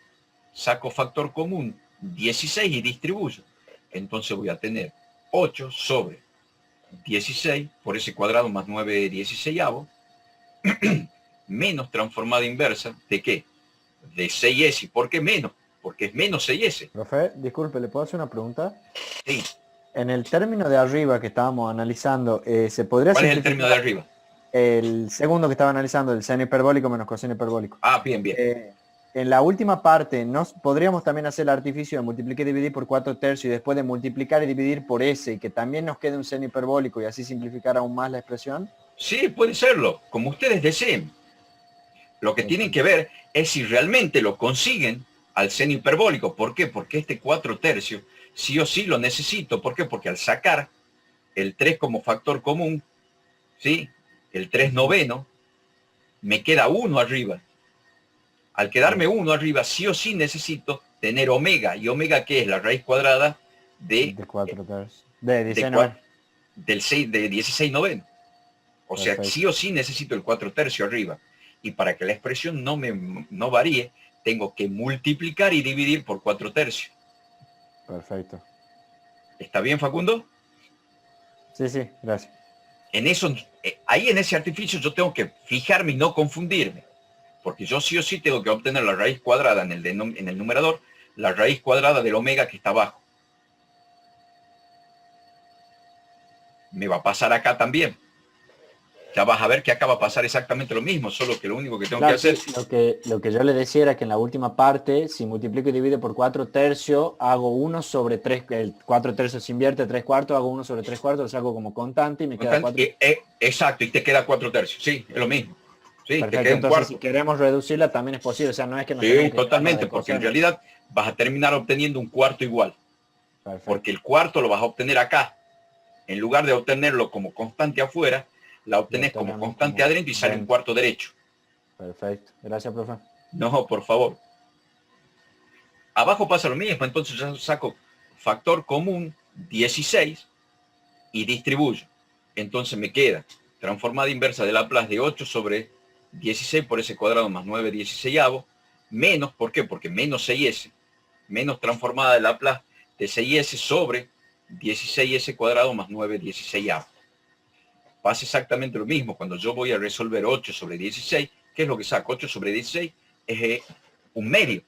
Saco factor común 16 y distribuyo. Entonces voy a tener 8 sobre 16 por ese cuadrado más 9 16avos menos transformada inversa de ¿qué? De 6s. ¿Por qué menos? Porque es menos 6s. Profe, disculpe, ¿le puedo hacer una pregunta? Sí. En el término de arriba que estábamos analizando, ¿se podría ¿Cuál es el término de arriba? El segundo que estaba analizando, el seno hiperbólico menos coseno hiperbólico. Ah, bien, bien. En la última parte, podríamos también hacer el artificio de multiplicar y dividir por 4 tercios y después de multiplicar y dividir por s y que también nos quede un seno hiperbólico y así simplificar aún más la expresión. Sí, puede serlo, como ustedes deseen. Lo que tienen que ver es si realmente lo consiguen al seno hiperbólico. ¿Por qué? Porque este 4 tercios sí o sí lo necesito. ¿Por qué? Porque al sacar el 3 como factor común, ¿sí? El 3 noveno, me queda 1 arriba. Al quedarme 1 arriba, sí o sí necesito tener omega. ¿Y omega qué es? La raíz cuadrada de 4 tercios. De 16 noveno. De 16 noveno. O sea, Perfecto. sí o sí necesito el 4 tercios arriba. Y para que la expresión no varíe, tengo que multiplicar y dividir por 4 tercios. Perfecto. ¿Está bien, Facundo? Sí, sí, gracias. En eso, ahí en ese artificio yo tengo que fijarme y no confundirme. Porque yo sí o sí tengo que obtener la raíz cuadrada en el numerador, la raíz cuadrada del omega que está abajo. Me va a pasar acá también. Ya vas a ver que acá va a pasar exactamente lo mismo, solo que lo único que tengo que hacer... Lo que yo le decía era que en la última parte, si multiplico y divido por 4 tercios, hago 1 sobre 3, el 4 tercios se invierte, 3 cuartos, hago 1 sobre 3 cuartos, lo saco como constante y me queda 4. Exacto, y te queda 4 tercios, sí, es lo mismo. Sí, perfecto, te queda un entonces cuarto. si queremos reducirla también es posible, o sea, no es que nos Sí, tenemos que totalmente, porque en realidad vas a terminar obteniendo un cuarto igual. Perfecto. Porque el cuarto lo vas a obtener acá. En lugar de obtenerlo como constante afuera, la obtenés como constante adentro y sale un cuarto derecho. Perfecto, gracias, profe. No, por favor. Abajo pasa lo mismo, entonces yo saco factor común 16 y distribuyo. Entonces me queda transformada inversa de Laplace de 8 sobre 16 por ese cuadrado más 9 16avos, menos, ¿por qué? Porque menos 6s, menos transformada de Laplace de 6s sobre 16s cuadrado más 9 16avos. Pasa exactamente lo mismo cuando yo voy a resolver 8 sobre 16. ¿Qué es lo que saco? 8 sobre 16 es un medio.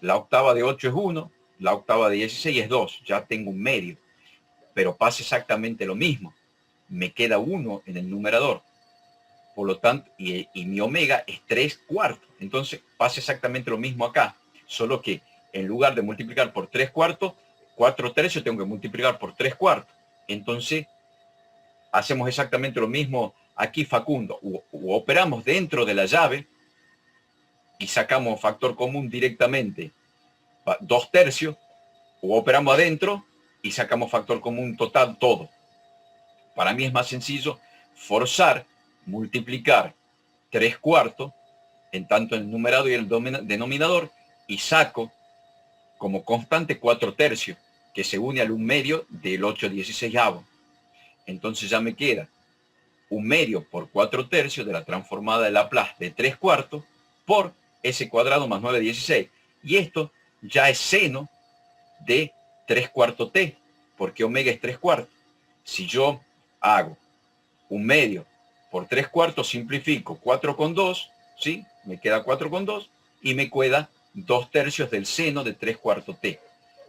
La octava de 8 es 1, la octava de 16 es 2. Ya tengo un medio. Pero pasa exactamente lo mismo. Me queda 1 en el numerador. Por lo tanto, y mi omega es 3 cuartos. Entonces pasa exactamente lo mismo acá. Solo que en lugar de multiplicar por 3 cuartos, 4 tercios tengo que multiplicar por 3 cuartos. Entonces hacemos exactamente lo mismo aquí, Facundo. O operamos dentro de la llave y sacamos factor común directamente 2 tercios, o operamos adentro y sacamos factor común total todo. Para mí es más sencillo forzar, multiplicar 3 cuartos en tanto el numerador y el denominador y saco como constante 4 tercios que se une al 1 medio del 8 16avos. Entonces ya me queda 1 medio por 4 tercios de la transformada de Laplace de 3 cuartos por s cuadrado más 9 16. Y esto ya es seno de 3/4 t, porque omega es 3/4. Si yo hago 1/2 por 3/4, simplifico 4/2, ¿sí? Me queda 4/2 y me queda 2/3 del seno de 3/4 t.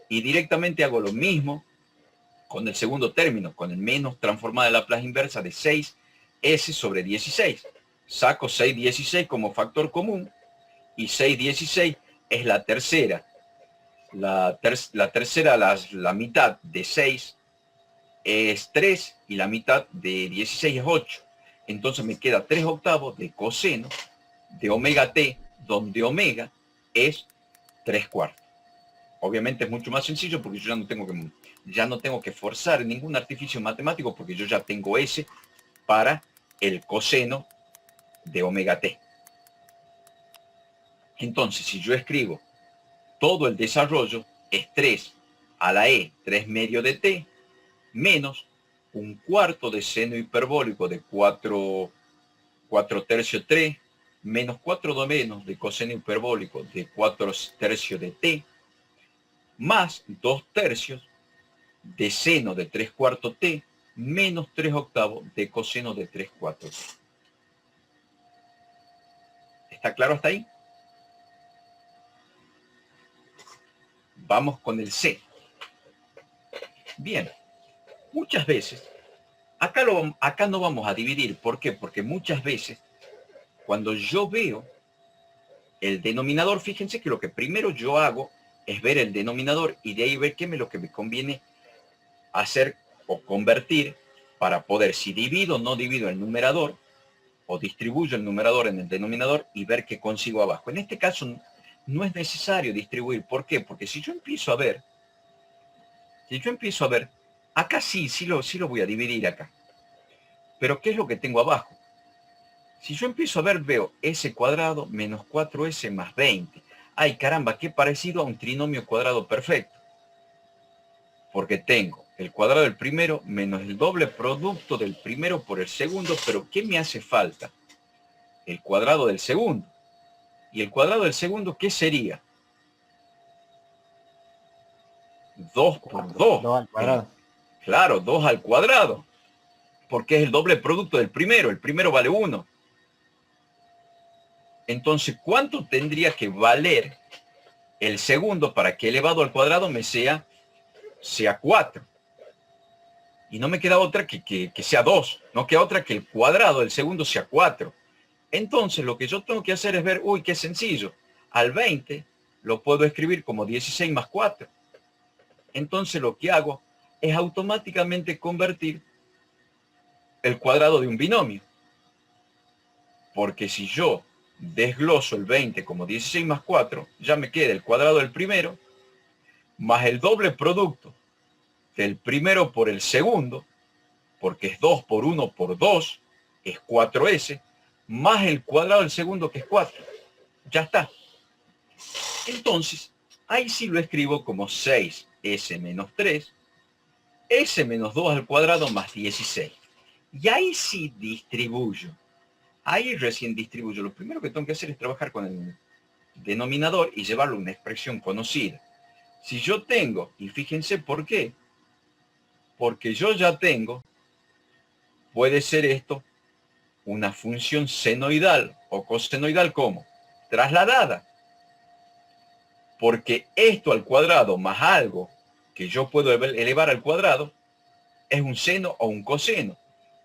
Y directamente hago lo mismo con el segundo término, con el menos transformada de Laplace inversa de 6s sobre 16. Saco 6/16 como factor común y 6/16 es la tercera. La tercera, la mitad de 6 es 3 y la mitad de 16 es 8. Entonces me queda 3/8 de coseno de omega t, donde omega es 3/4. Obviamente es mucho más sencillo porque yo ya no tengo que forzar ningún artificio matemático porque yo ya tengo S para el coseno de omega t. Entonces, si yo escribo todo el desarrollo, es 3 a la e 3/2 de t menos 1/4 de seno hiperbólico de 4/3 3 menos 4/2 de coseno hiperbólico de 4/3 de t más 2/3 de seno de 3/4 t menos 3/8 de coseno de 3/4 t. ¿Está claro hasta ahí? Vamos con el C. Bien, muchas veces, acá no vamos a dividir. ¿Por qué? Porque muchas veces, cuando yo veo el denominador, fíjense que lo que primero yo hago es ver el denominador y de ahí ver qué es lo que me conviene hacer o convertir para poder, si divido o no divido el numerador, o distribuyo el numerador en el denominador y ver qué consigo abajo. En este caso no es necesario distribuir. ¿Por qué? Porque si yo empiezo a ver, acá sí lo voy a dividir acá. Pero ¿qué es lo que tengo abajo? Si yo empiezo a ver, veo s cuadrado menos 4s más 20. Ay, caramba, qué parecido a un trinomio cuadrado perfecto. Porque tengo el cuadrado del primero menos el doble producto del primero por el segundo, pero ¿qué me hace falta? El cuadrado del segundo. ¿Y el cuadrado del segundo qué sería? 2 por 2. 2 al cuadrado. Claro, 2 al cuadrado. Porque es el doble producto del primero. El primero vale 1. Entonces, ¿cuánto tendría que valer el segundo para que elevado al cuadrado me sea 4? Y no me queda otra que sea 2. No queda otra que el cuadrado del segundo sea 4. Entonces, lo que yo tengo que hacer es ver, uy, qué sencillo. Al 20 lo puedo escribir como 16 más 4. Entonces, lo que hago es automáticamente convertir el cuadrado de un binomio. Porque si yo desgloso el 20 como 16 más 4, ya me queda el cuadrado del primero más el doble producto del primero por el segundo, porque es 2 por 1 por 2, es 4s, más el cuadrado del segundo, que es 4. Ya está. Entonces, ahí sí lo escribo como 6s menos 3, s menos 2 al cuadrado más 16. Y ahí sí distribuyo. Ahí recién distribuyo. Lo primero que tengo que hacer es trabajar con el denominador y llevarlo a una expresión conocida. Si yo tengo, y fíjense por qué, porque yo ya tengo, puede ser esto una función senoidal o cosenoidal como trasladada, porque esto al cuadrado más algo que yo puedo elevar al cuadrado es un seno o un coseno.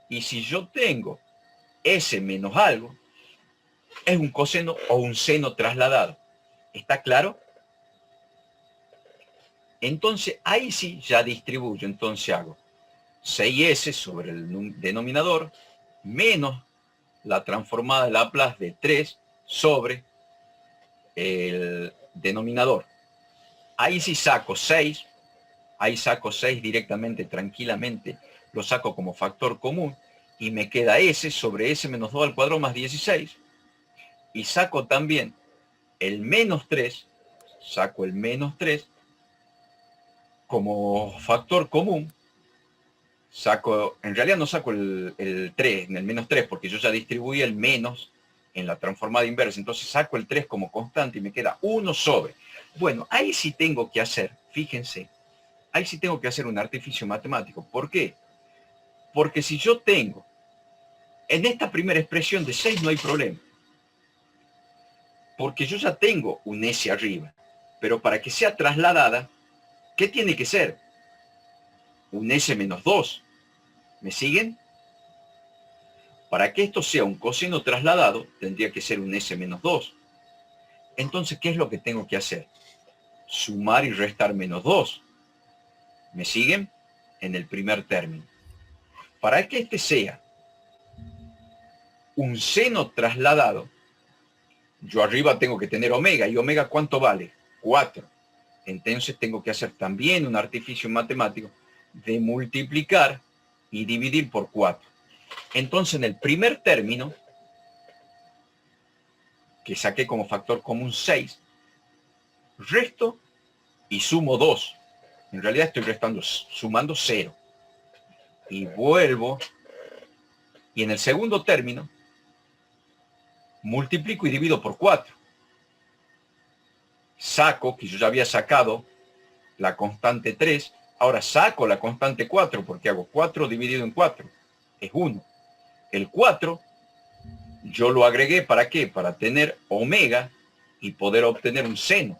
Y si yo tengo s menos algo, es un coseno o un seno trasladado. ¿Está claro? Entonces, ahí sí ya distribuyo. Entonces hago 6s sobre el denominador menos la transformada de Laplace de 3 sobre el denominador. Ahí sí saco 6. Ahí saco 6 directamente, tranquilamente. Lo saco como factor común. Y me queda s sobre s menos 2 al cuadrado más 16. Y saco también el menos 3. Saco el menos 3 como factor común. En realidad no saco el 3, el menos 3, porque yo ya distribuí el menos en la transformada inversa. Entonces saco el 3 como constante y me queda 1 sobre. Bueno, ahí sí tengo que hacer, fíjense, ahí sí tengo que hacer un artificio matemático. ¿Por qué? Porque si yo tengo, en esta primera expresión de 6 no hay problema. Porque yo ya tengo un S arriba. Pero para que sea trasladada, ¿qué tiene que ser? Un S menos 2. ¿Me siguen? Para que esto sea un coseno trasladado, tendría que ser un S menos 2. Entonces, ¿qué es lo que tengo que hacer? Sumar y restar menos 2. ¿Me siguen? En el primer término. Para que este sea un seno trasladado, yo arriba tengo que tener omega. ¿Y omega cuánto vale? 4. Entonces tengo que hacer también un artificio matemático de multiplicar y dividir por 4. Entonces en el primer término, que saqué como factor común 6, resto y sumo 2. En realidad estoy sumando 0. Y vuelvo, y en el segundo término, multiplico y divido por 4. Saco, que yo ya había sacado la constante 3, ahora saco la constante 4, porque hago 4 dividido en 4. Es 1. El 4, yo lo agregué, ¿para qué? Para tener omega y poder obtener un seno.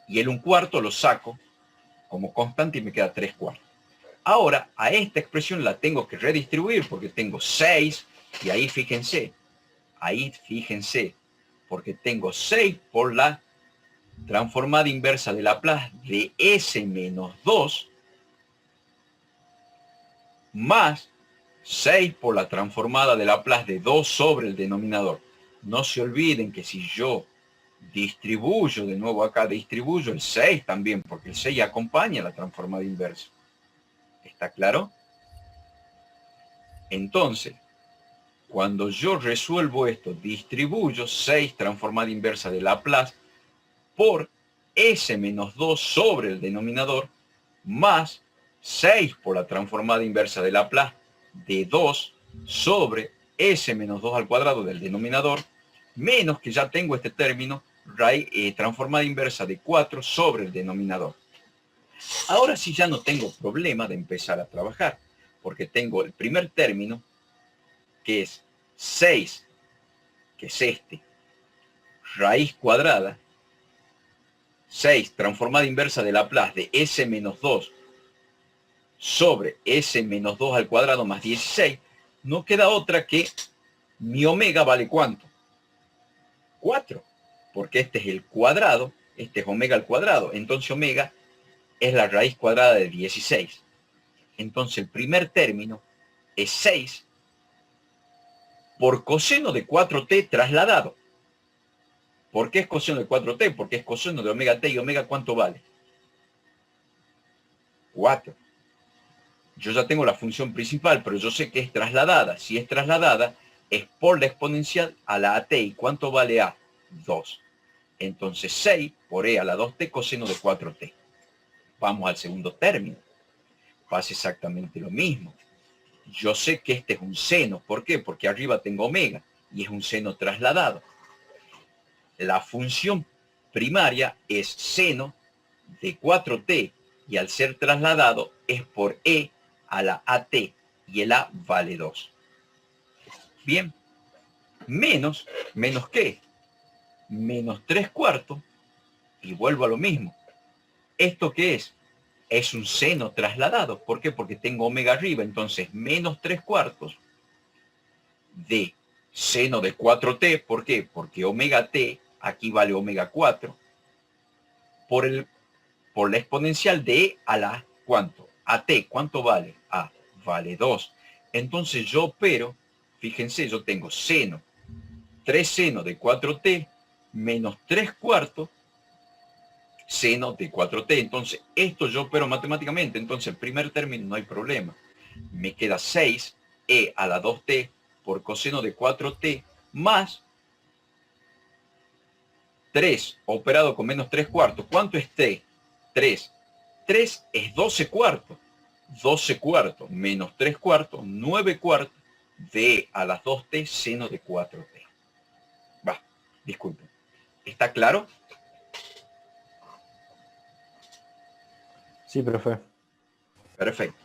Y el 1/4 lo saco como constante y me queda 3/4. Ahora, a esta expresión la tengo que redistribuir porque tengo 6, y ahí fíjense, porque tengo 6 por la transformada inversa de Laplace de S menos 2 más 6 por la transformada de Laplace de 2 sobre el denominador. No se olviden que si yo distribuyo, de nuevo acá distribuyo el 6 también, porque el 6 acompaña la transformada inversa. ¿Está claro? Entonces, cuando yo resuelvo esto, distribuyo 6 transformada inversa de Laplace por S menos 2 sobre el denominador, más 6 por la transformada inversa de Laplace de 2 sobre S menos 2 al cuadrado del denominador, menos que ya tengo este término, transformada inversa de 4 sobre el denominador. Ahora sí ya no tengo problema de empezar a trabajar, porque tengo el primer término, que es 6, que es este, raíz cuadrada, 6 transformada inversa de Laplace de S menos 2 sobre S menos 2 al cuadrado más 16, no queda otra que mi omega vale ¿cuánto? 4, porque este es el cuadrado, este es omega al cuadrado, entonces omega es la raíz cuadrada de 16. Entonces el primer término es 6 por coseno de 4t trasladado. ¿Por qué es coseno de 4t? Porque es coseno de omega t, y omega ¿cuánto vale? 4. Yo ya tengo la función principal, pero yo sé que es trasladada. Si es trasladada, es por la exponencial a la at. ¿Y cuánto vale a? 2. Entonces 6 por e a la 2t coseno de 4t. Vamos al segundo término. Pasa exactamente lo mismo. Yo sé que este es un seno. ¿Por qué? Porque arriba tengo omega y es un seno trasladado. La función primaria es seno de 4t y al ser trasladado es por e a la at y el a vale 2. Bien. ¿Menos qué? Menos 3/4 y vuelvo a lo mismo. ¿Esto qué es? Es un seno trasladado. ¿Por qué? Porque tengo omega arriba. Entonces, menos 3/4 de seno de 4t. ¿Por qué? Porque omega t, aquí vale omega 4, por la exponencial de e a la, ¿cuánto? A t, ¿cuánto vale? A, vale 2. Entonces yo opero, fíjense, yo tengo seno, 3 seno de 4t menos 3/4 seno de 4t. Entonces, esto yo opero matemáticamente. Entonces, el primer término no hay problema. Me queda 6 e a la 2t por coseno de 4t más 3 operado con menos 3/4. ¿Cuánto es t? 3. 3 es 12/4. 12/4 menos 3/4, 9/4 de a las 2t seno de 4t. Disculpen. ¿Está claro? Sí, profe. Perfecto.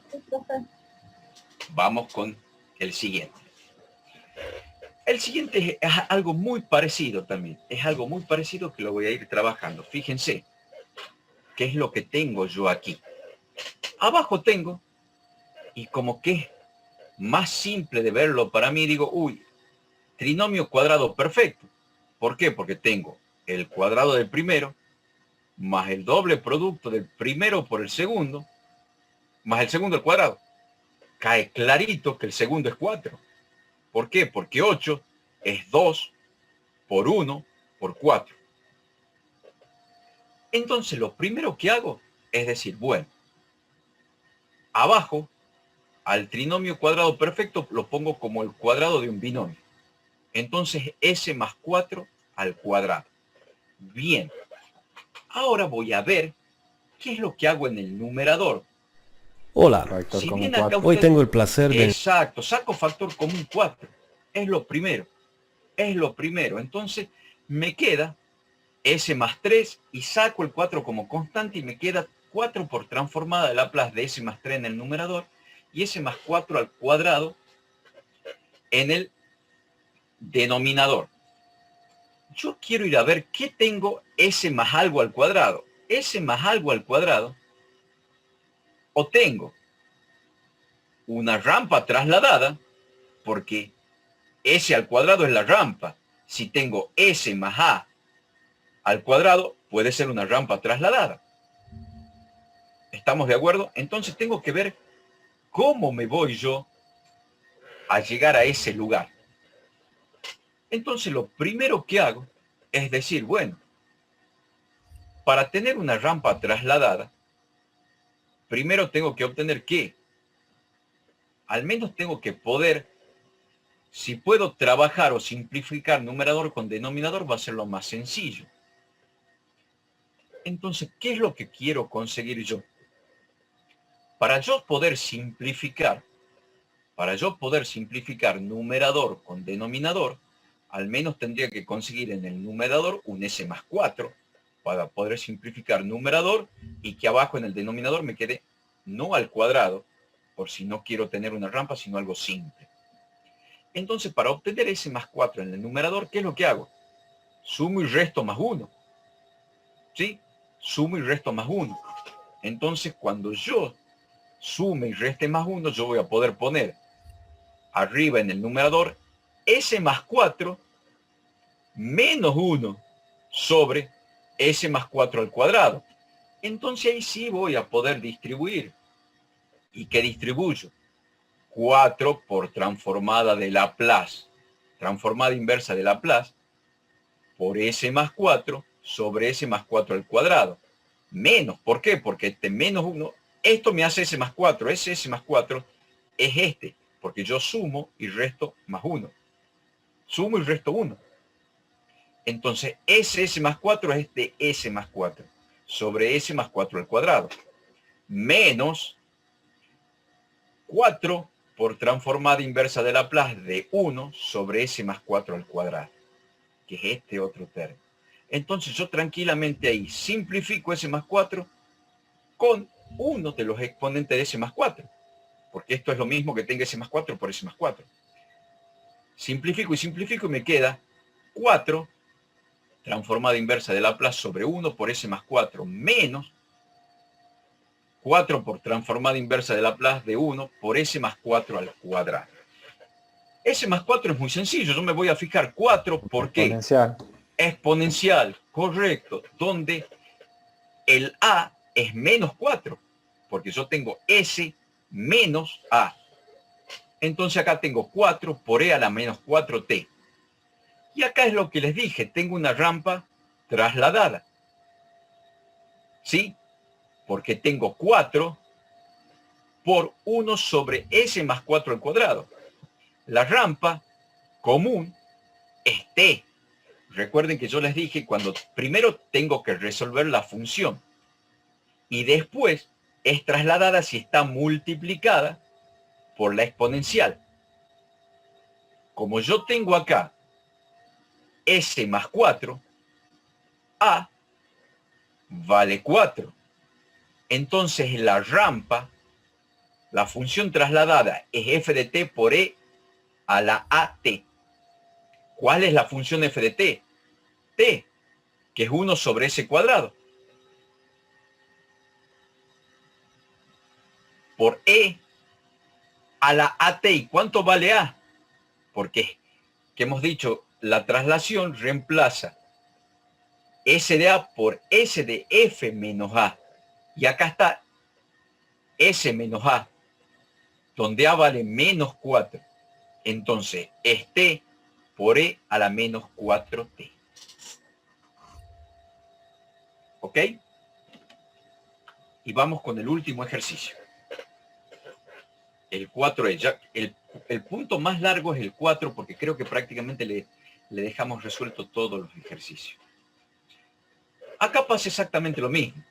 Vamos con el siguiente. El siguiente es algo muy parecido también. Es algo muy parecido que lo voy a ir trabajando. Fíjense, ¿qué es lo que tengo yo aquí? Abajo tengo, y como que es más simple de verlo para mí, digo, uy, trinomio cuadrado perfecto. ¿Por qué? Porque tengo el cuadrado del primero, más el doble producto del primero por el segundo, más el segundo al cuadrado. Cae clarito que el segundo es 4. ¿Por qué? Porque 8 es 2 por 1 por 4. Entonces lo primero que hago es decir, bueno, abajo al trinomio cuadrado perfecto lo pongo como el cuadrado de un binomio. Entonces s más 4 al cuadrado. Bien, ahora voy a ver qué es lo que hago en el numerador. Hola, Factor Si común bien acá 4. hoy usted... tengo el placer de... Exacto, saco factor común 4. Es lo primero. Es lo primero. Entonces me queda s más 3 y saco el 4 como constante y me queda 4 por transformada de Laplace de s más 3 en el numerador y s más 4 al cuadrado en el denominador. Yo quiero ir a ver qué tengo s más algo al cuadrado. S más algo al cuadrado, o tengo una rampa trasladada, porque s al cuadrado es la rampa. Si tengo s más a al cuadrado, puede ser una rampa trasladada. ¿Estamos de acuerdo? Entonces tengo que ver cómo me voy yo a llegar a ese lugar. Entonces lo primero que hago es decir, bueno, para tener una rampa trasladada, primero tengo que obtener que, al menos tengo que poder, si puedo trabajar o simplificar numerador con denominador, va a ser lo más sencillo. Entonces, ¿qué es lo que quiero conseguir yo? Para yo poder simplificar numerador con denominador, al menos tendría que conseguir en el numerador un s más 4 para poder simplificar numerador y que abajo en el denominador me quede no al cuadrado, por si no quiero tener una rampa, sino algo simple. Entonces, para obtener s más 4 en el numerador, ¿qué es lo que hago? Sumo y resto más 1. ¿Sí? Sumo y resto más 1. Entonces, cuando yo sume y reste más 1, yo voy a poder poner arriba en el numerador s más 4 menos 1 sobre s más 4 al cuadrado. Entonces ahí sí voy a poder distribuir. ¿Y qué distribuyo? 4 por transformada de Laplace, transformada inversa de Laplace, por s más 4 sobre s más 4 al cuadrado. Menos, ¿por qué? Porque este menos 1, esto me hace s más 4, ese s más 4 es este, porque yo sumo y resto más 1. Sumo y resto 1. Entonces, ese s más 4 es de s más 4 sobre s más 4 al cuadrado. Menos 4 por transformada inversa de Laplace de 1 sobre s más 4 al cuadrado, que es este otro término. Entonces yo tranquilamente ahí simplifico s más 4 con uno de los exponentes de s más 4, porque esto es lo mismo que tenga s más 4 por s más 4. Simplifico y simplifico y me queda 4 transformada inversa de Laplace sobre 1 por s más 4 menos 4 por transformada inversa de Laplace de 1 por s más 4 al cuadrado. S más 4 es muy sencillo, yo me voy a fijar 4, ¿por qué? Exponencial. Exponencial, correcto, donde el a es menos 4, porque yo tengo s menos a. Entonces acá tengo 4 por e a la menos 4t. Y acá es lo que les dije, tengo una rampa trasladada. ¿Sí? Porque tengo 4 por 1 sobre s más 4 al cuadrado. La rampa común es t. Recuerden que yo les dije, cuando primero tengo que resolver la función y después es trasladada si está multiplicada por la exponencial. Como yo tengo acá S más 4, A vale 4. Entonces la rampa, la función trasladada es f de t por e a la at. ¿Cuál es la función f de t? T, que es 1 sobre s cuadrado. Por e a la at. ¿Y cuánto vale a? Porque, que hemos dicho, la traslación reemplaza s de a por s de f menos a. Y acá está s menos a, donde a vale menos 4. Entonces, es t por e a la menos 4t. ¿Ok? Y vamos con el último ejercicio. El 4 es ya, el punto más largo es el 4 porque creo que prácticamente le dejamos resuelto todos los ejercicios. Acá pasa exactamente lo mismo.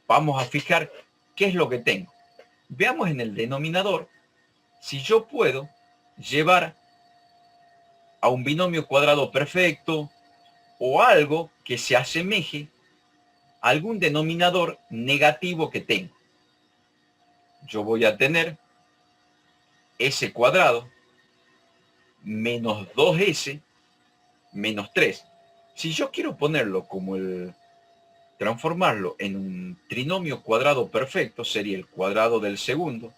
Vamos a fijar qué es lo que tengo. Veamos en el denominador si yo puedo llevar a un binomio cuadrado perfecto o algo que se asemeje a algún denominador negativo que tengo. Yo voy a tener s cuadrado menos 2s menos 3. Si yo quiero ponerlo como transformarlo en un trinomio cuadrado perfecto, sería el cuadrado del segundo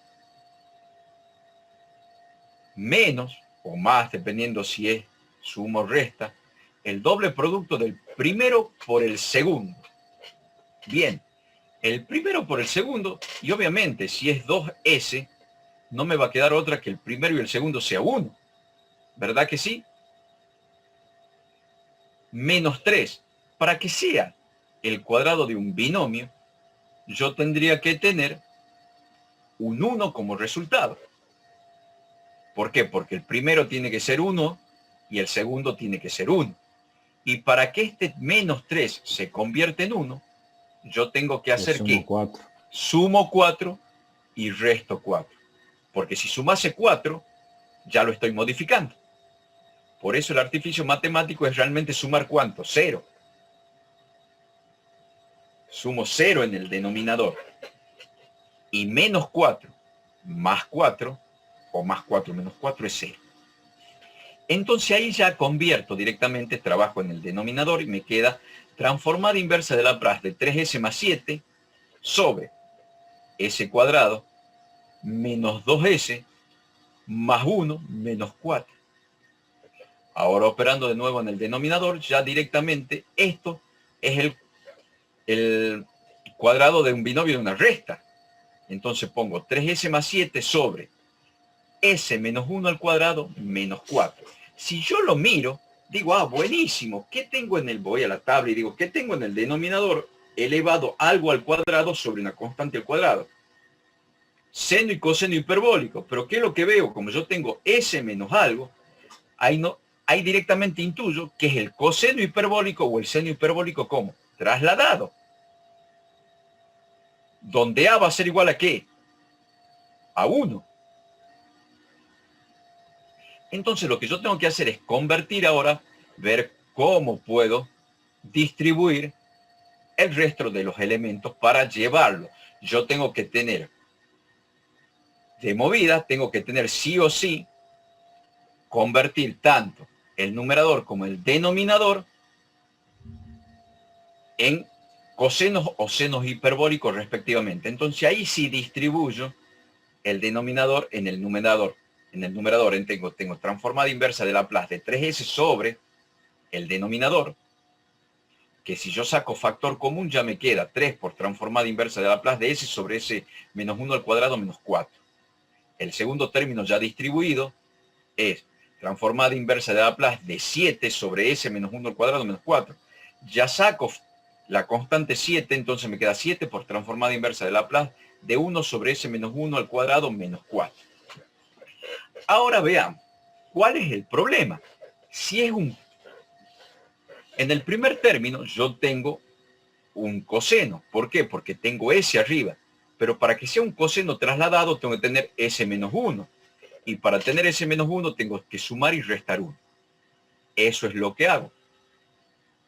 menos o más, dependiendo si es suma o resta, el doble producto del primero por el segundo. Bien, el primero por el segundo, y obviamente si es 2s, no me va a quedar otra que el primero y el segundo sea 1. ¿Verdad que sí? Menos 3. Para que sea el cuadrado de un binomio, yo tendría que tener un 1 como resultado. ¿Por qué? Porque el primero tiene que ser 1 y el segundo tiene que ser 1. Y para que este menos 3 se convierta en 1, yo tengo que hacer que sumo 4 y resto 4. Porque si sumase 4, ya lo estoy modificando. Por eso el artificio matemático es realmente sumar ¿cuánto? 0. Sumo 0 en el denominador. Y menos 4 más 4, o más 4 menos 4 es 0. Entonces ahí ya convierto directamente, trabajo en el denominador y me queda transformada inversa de Laplace de 3s más 7 sobre s cuadrado menos 2s más 1 menos 4. Ahora operando de nuevo en el denominador, ya directamente esto es el cuadrado de un binomio de una resta. Entonces pongo 3s más 7 sobre s menos 1 al cuadrado menos 4. Si yo lo miro, digo, ah, buenísimo, ¿qué tengo en el, voy a la tabla y digo, ¿qué tengo en el denominador? Elevado algo al cuadrado sobre una constante al cuadrado. Seno y coseno hiperbólico. Pero ¿qué es lo que veo? Como yo tengo s menos algo, ahí directamente intuyo que es el coseno hiperbólico o el seno hiperbólico como trasladado. Donde a va a ser igual a ¿qué? A 1. Entonces lo que yo tengo que hacer es convertir ahora, ver cómo puedo distribuir el resto de los elementos para llevarlo. Yo tengo que tener, de movida, tengo que tener sí o sí, convertir tanto el numerador como el denominador en cosenos o senos hiperbólicos respectivamente. Entonces ahí sí distribuyo el denominador en el numerador. En el numerador tengo transformada inversa de Laplace de 3s sobre el denominador, que si yo saco factor común ya me queda 3 por transformada inversa de Laplace de s sobre s menos 1 al cuadrado menos 4. El segundo término ya distribuido es transformada inversa de Laplace de 7 sobre s menos 1 al cuadrado menos 4. Ya saco la constante 7, entonces me queda 7 por transformada inversa de Laplace de 1 sobre s menos 1 al cuadrado menos 4. Ahora veamos, ¿cuál es el problema? Si es en el primer término yo tengo un coseno. ¿Por qué? Porque tengo s arriba. Pero para que sea un coseno trasladado tengo que tener s menos 1. Y para tener s menos 1 tengo que sumar y restar 1. Eso es lo que hago.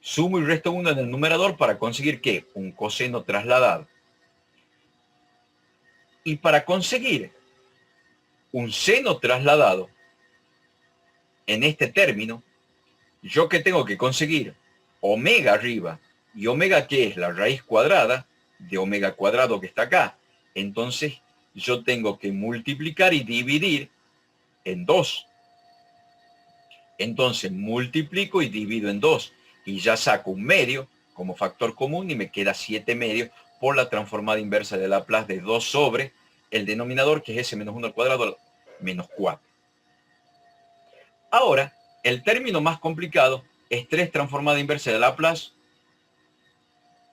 Sumo y resto 1 en el numerador para conseguir ¿qué? Un coseno trasladado. Y para conseguir un seno trasladado en este término, yo que tengo que conseguir omega arriba, y omega que es la raíz cuadrada de omega cuadrado que está acá. Entonces yo tengo que multiplicar y dividir en 2. Entonces multiplico y divido en 2 y ya saco un medio como factor común y me queda 7 medios por la transformada inversa de Laplace de 2 sobre el denominador, que es s menos 1 al cuadrado menos 4. Ahora, el término más complicado es 3 transformada inversa de Laplace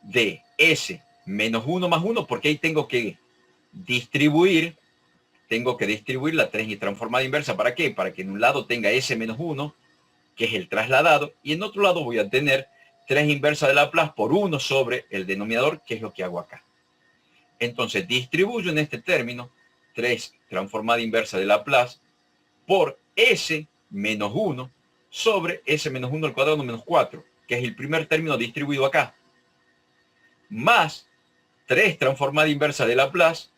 de s menos 1 más 1, porque ahí tengo que distribuir la 3 transformada inversa. ¿Para qué? Para que en un lado tenga s menos 1, que es el trasladado, y en otro lado voy a tener 3 inversa de Laplace por 1 sobre el denominador, que es lo que hago acá. Entonces distribuyo en este término 3 transformada inversa de Laplace por s menos 1 sobre s menos 1 al cuadrado menos 4, que es el primer término distribuido acá, más 3 transformada inversa de Laplace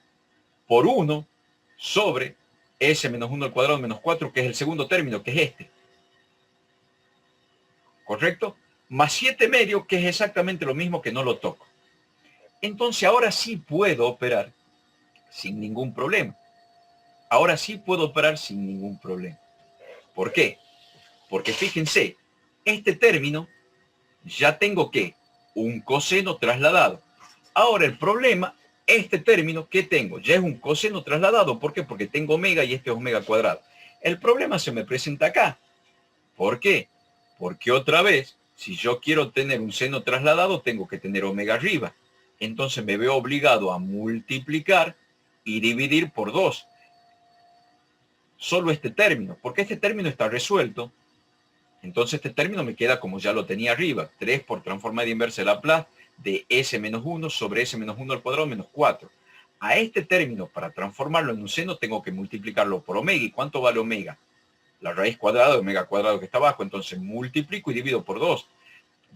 por 1 sobre s menos 1 al cuadrado menos 4, que es el segundo término, que es este. ¿Correcto? Más 7 medios, que es exactamente lo mismo, que no lo toco. Entonces ahora sí puedo operar sin ningún problema. Ahora sí puedo operar sin ningún problema. ¿Por qué? Porque fíjense, este término ya tengo que un coseno trasladado. Ahora el problema, este término que tengo, ya es un coseno trasladado. ¿Por qué? Porque tengo omega y este es omega cuadrado. El problema se me presenta acá. ¿Por qué? Porque otra vez, si yo quiero tener un seno trasladado, tengo que tener omega arriba. Entonces me veo obligado a multiplicar y dividir por 2. Solo este término, porque este término está resuelto. Entonces este término me queda como ya lo tenía arriba. 3 por transformada inversa de Laplace de s menos 1 sobre s menos 1 al cuadrado menos 4. A este término, para transformarlo en un seno, tengo que multiplicarlo por omega. ¿Y cuánto vale omega? La raíz cuadrada de omega cuadrado que está abajo. Entonces multiplico y divido por 2.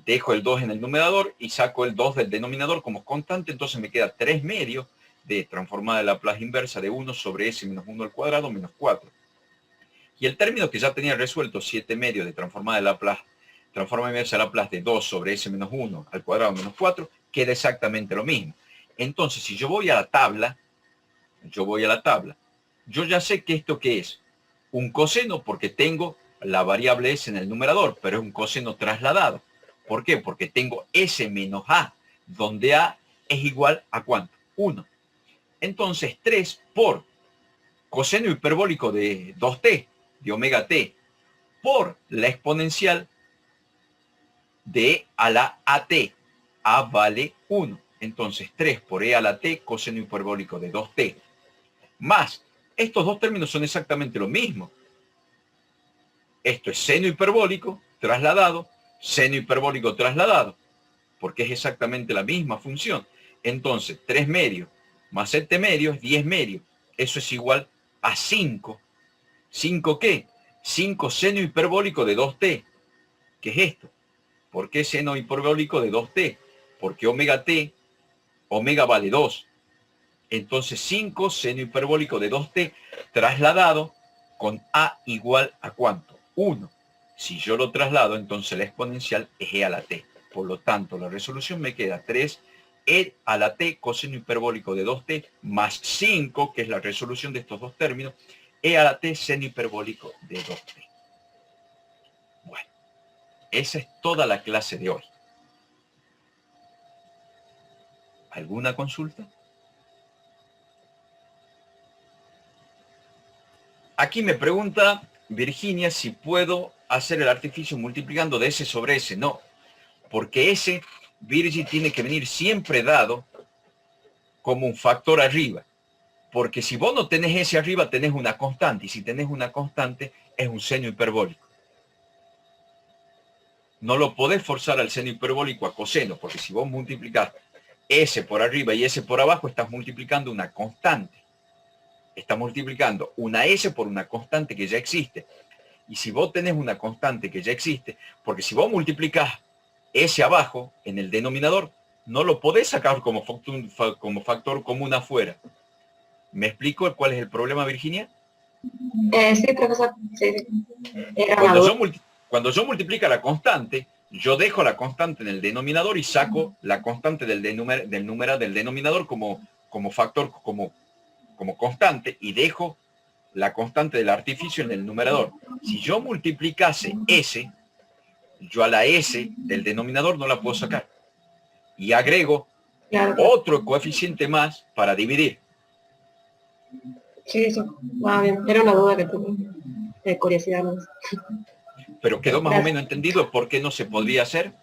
Dejo el 2 en el numerador y saco el 2 del denominador como constante. Entonces me queda 3 medios de transformada de Laplace inversa de 1 sobre s menos 1 al cuadrado menos 4. Y el término que ya tenía resuelto, 7 medios de transformada de Laplace, transformada inversa de Laplace de 2 sobre s menos 1 al cuadrado menos 4, queda exactamente lo mismo. Entonces, si yo voy a la tabla, yo ya sé que esto ¿qué es? Un coseno, porque tengo la variable s en el numerador, pero es un coseno trasladado. ¿Por qué? Porque tengo s menos a, donde a es igual a ¿cuánto? 1. Entonces, 3 por coseno hiperbólico de 2t, de omega t, por la exponencial de e a la at. A vale 1. Entonces, 3 por e a la t, coseno hiperbólico de 2t. Más, estos dos términos son exactamente lo mismo. Esto es seno hiperbólico trasladado, seno hiperbólico trasladado, porque es exactamente la misma función. Entonces, 3 medios más 7 medios es 10 medios. Eso es igual a 5. ¿5 qué? 5 seno hiperbólico de 2t. ¿Qué es esto? ¿Por qué seno hiperbólico de 2t? Porque omega t, omega vale 2. Entonces 5 seno hiperbólico de 2t trasladado con a igual a ¿cuánto? 1. Si yo lo traslado, entonces la exponencial es e a la t. Por lo tanto, la resolución me queda 3 e a la t coseno hiperbólico de 2t más 5, que es la resolución de estos dos términos, e a la t seno hiperbólico de 2t. Bueno, esa es toda la clase de hoy. ¿Alguna consulta? Aquí me pregunta Virginia si puedo hacer el artificio multiplicando de s sobre s. No, porque s, Virgi, tiene que venir siempre dado como un factor arriba. Porque si vos no tenés s arriba, tenés una constante. Y si tenés una constante, es un seno hiperbólico. No lo podés forzar al seno hiperbólico a coseno, porque si vos multiplicás s por arriba y s por abajo, estás multiplicando una constante. Estás multiplicando una s por una constante que ya existe. Y si vos tenés una constante que ya existe, porque si vos multiplicás ese abajo, en el denominador, no lo podés sacar como factor común afuera. ¿Me explico cuál es el problema, Virginia? Sí, profesor. Sí, sí. Era una Cuando duda. cuando yo multiplico la constante, yo dejo la constante en el denominador y saco la constante del denominador como factor, como constante, y dejo la constante del artificio en el numerador. Si yo multiplicase S, yo a la S del denominador no la puedo sacar. Y agrego Claro. otro coeficiente más para dividir. Sí, sí. Va bien. Era una duda que tuve. Curiosidad más. Pero quedó más o Gracias. menos entendido por qué no se podría hacer.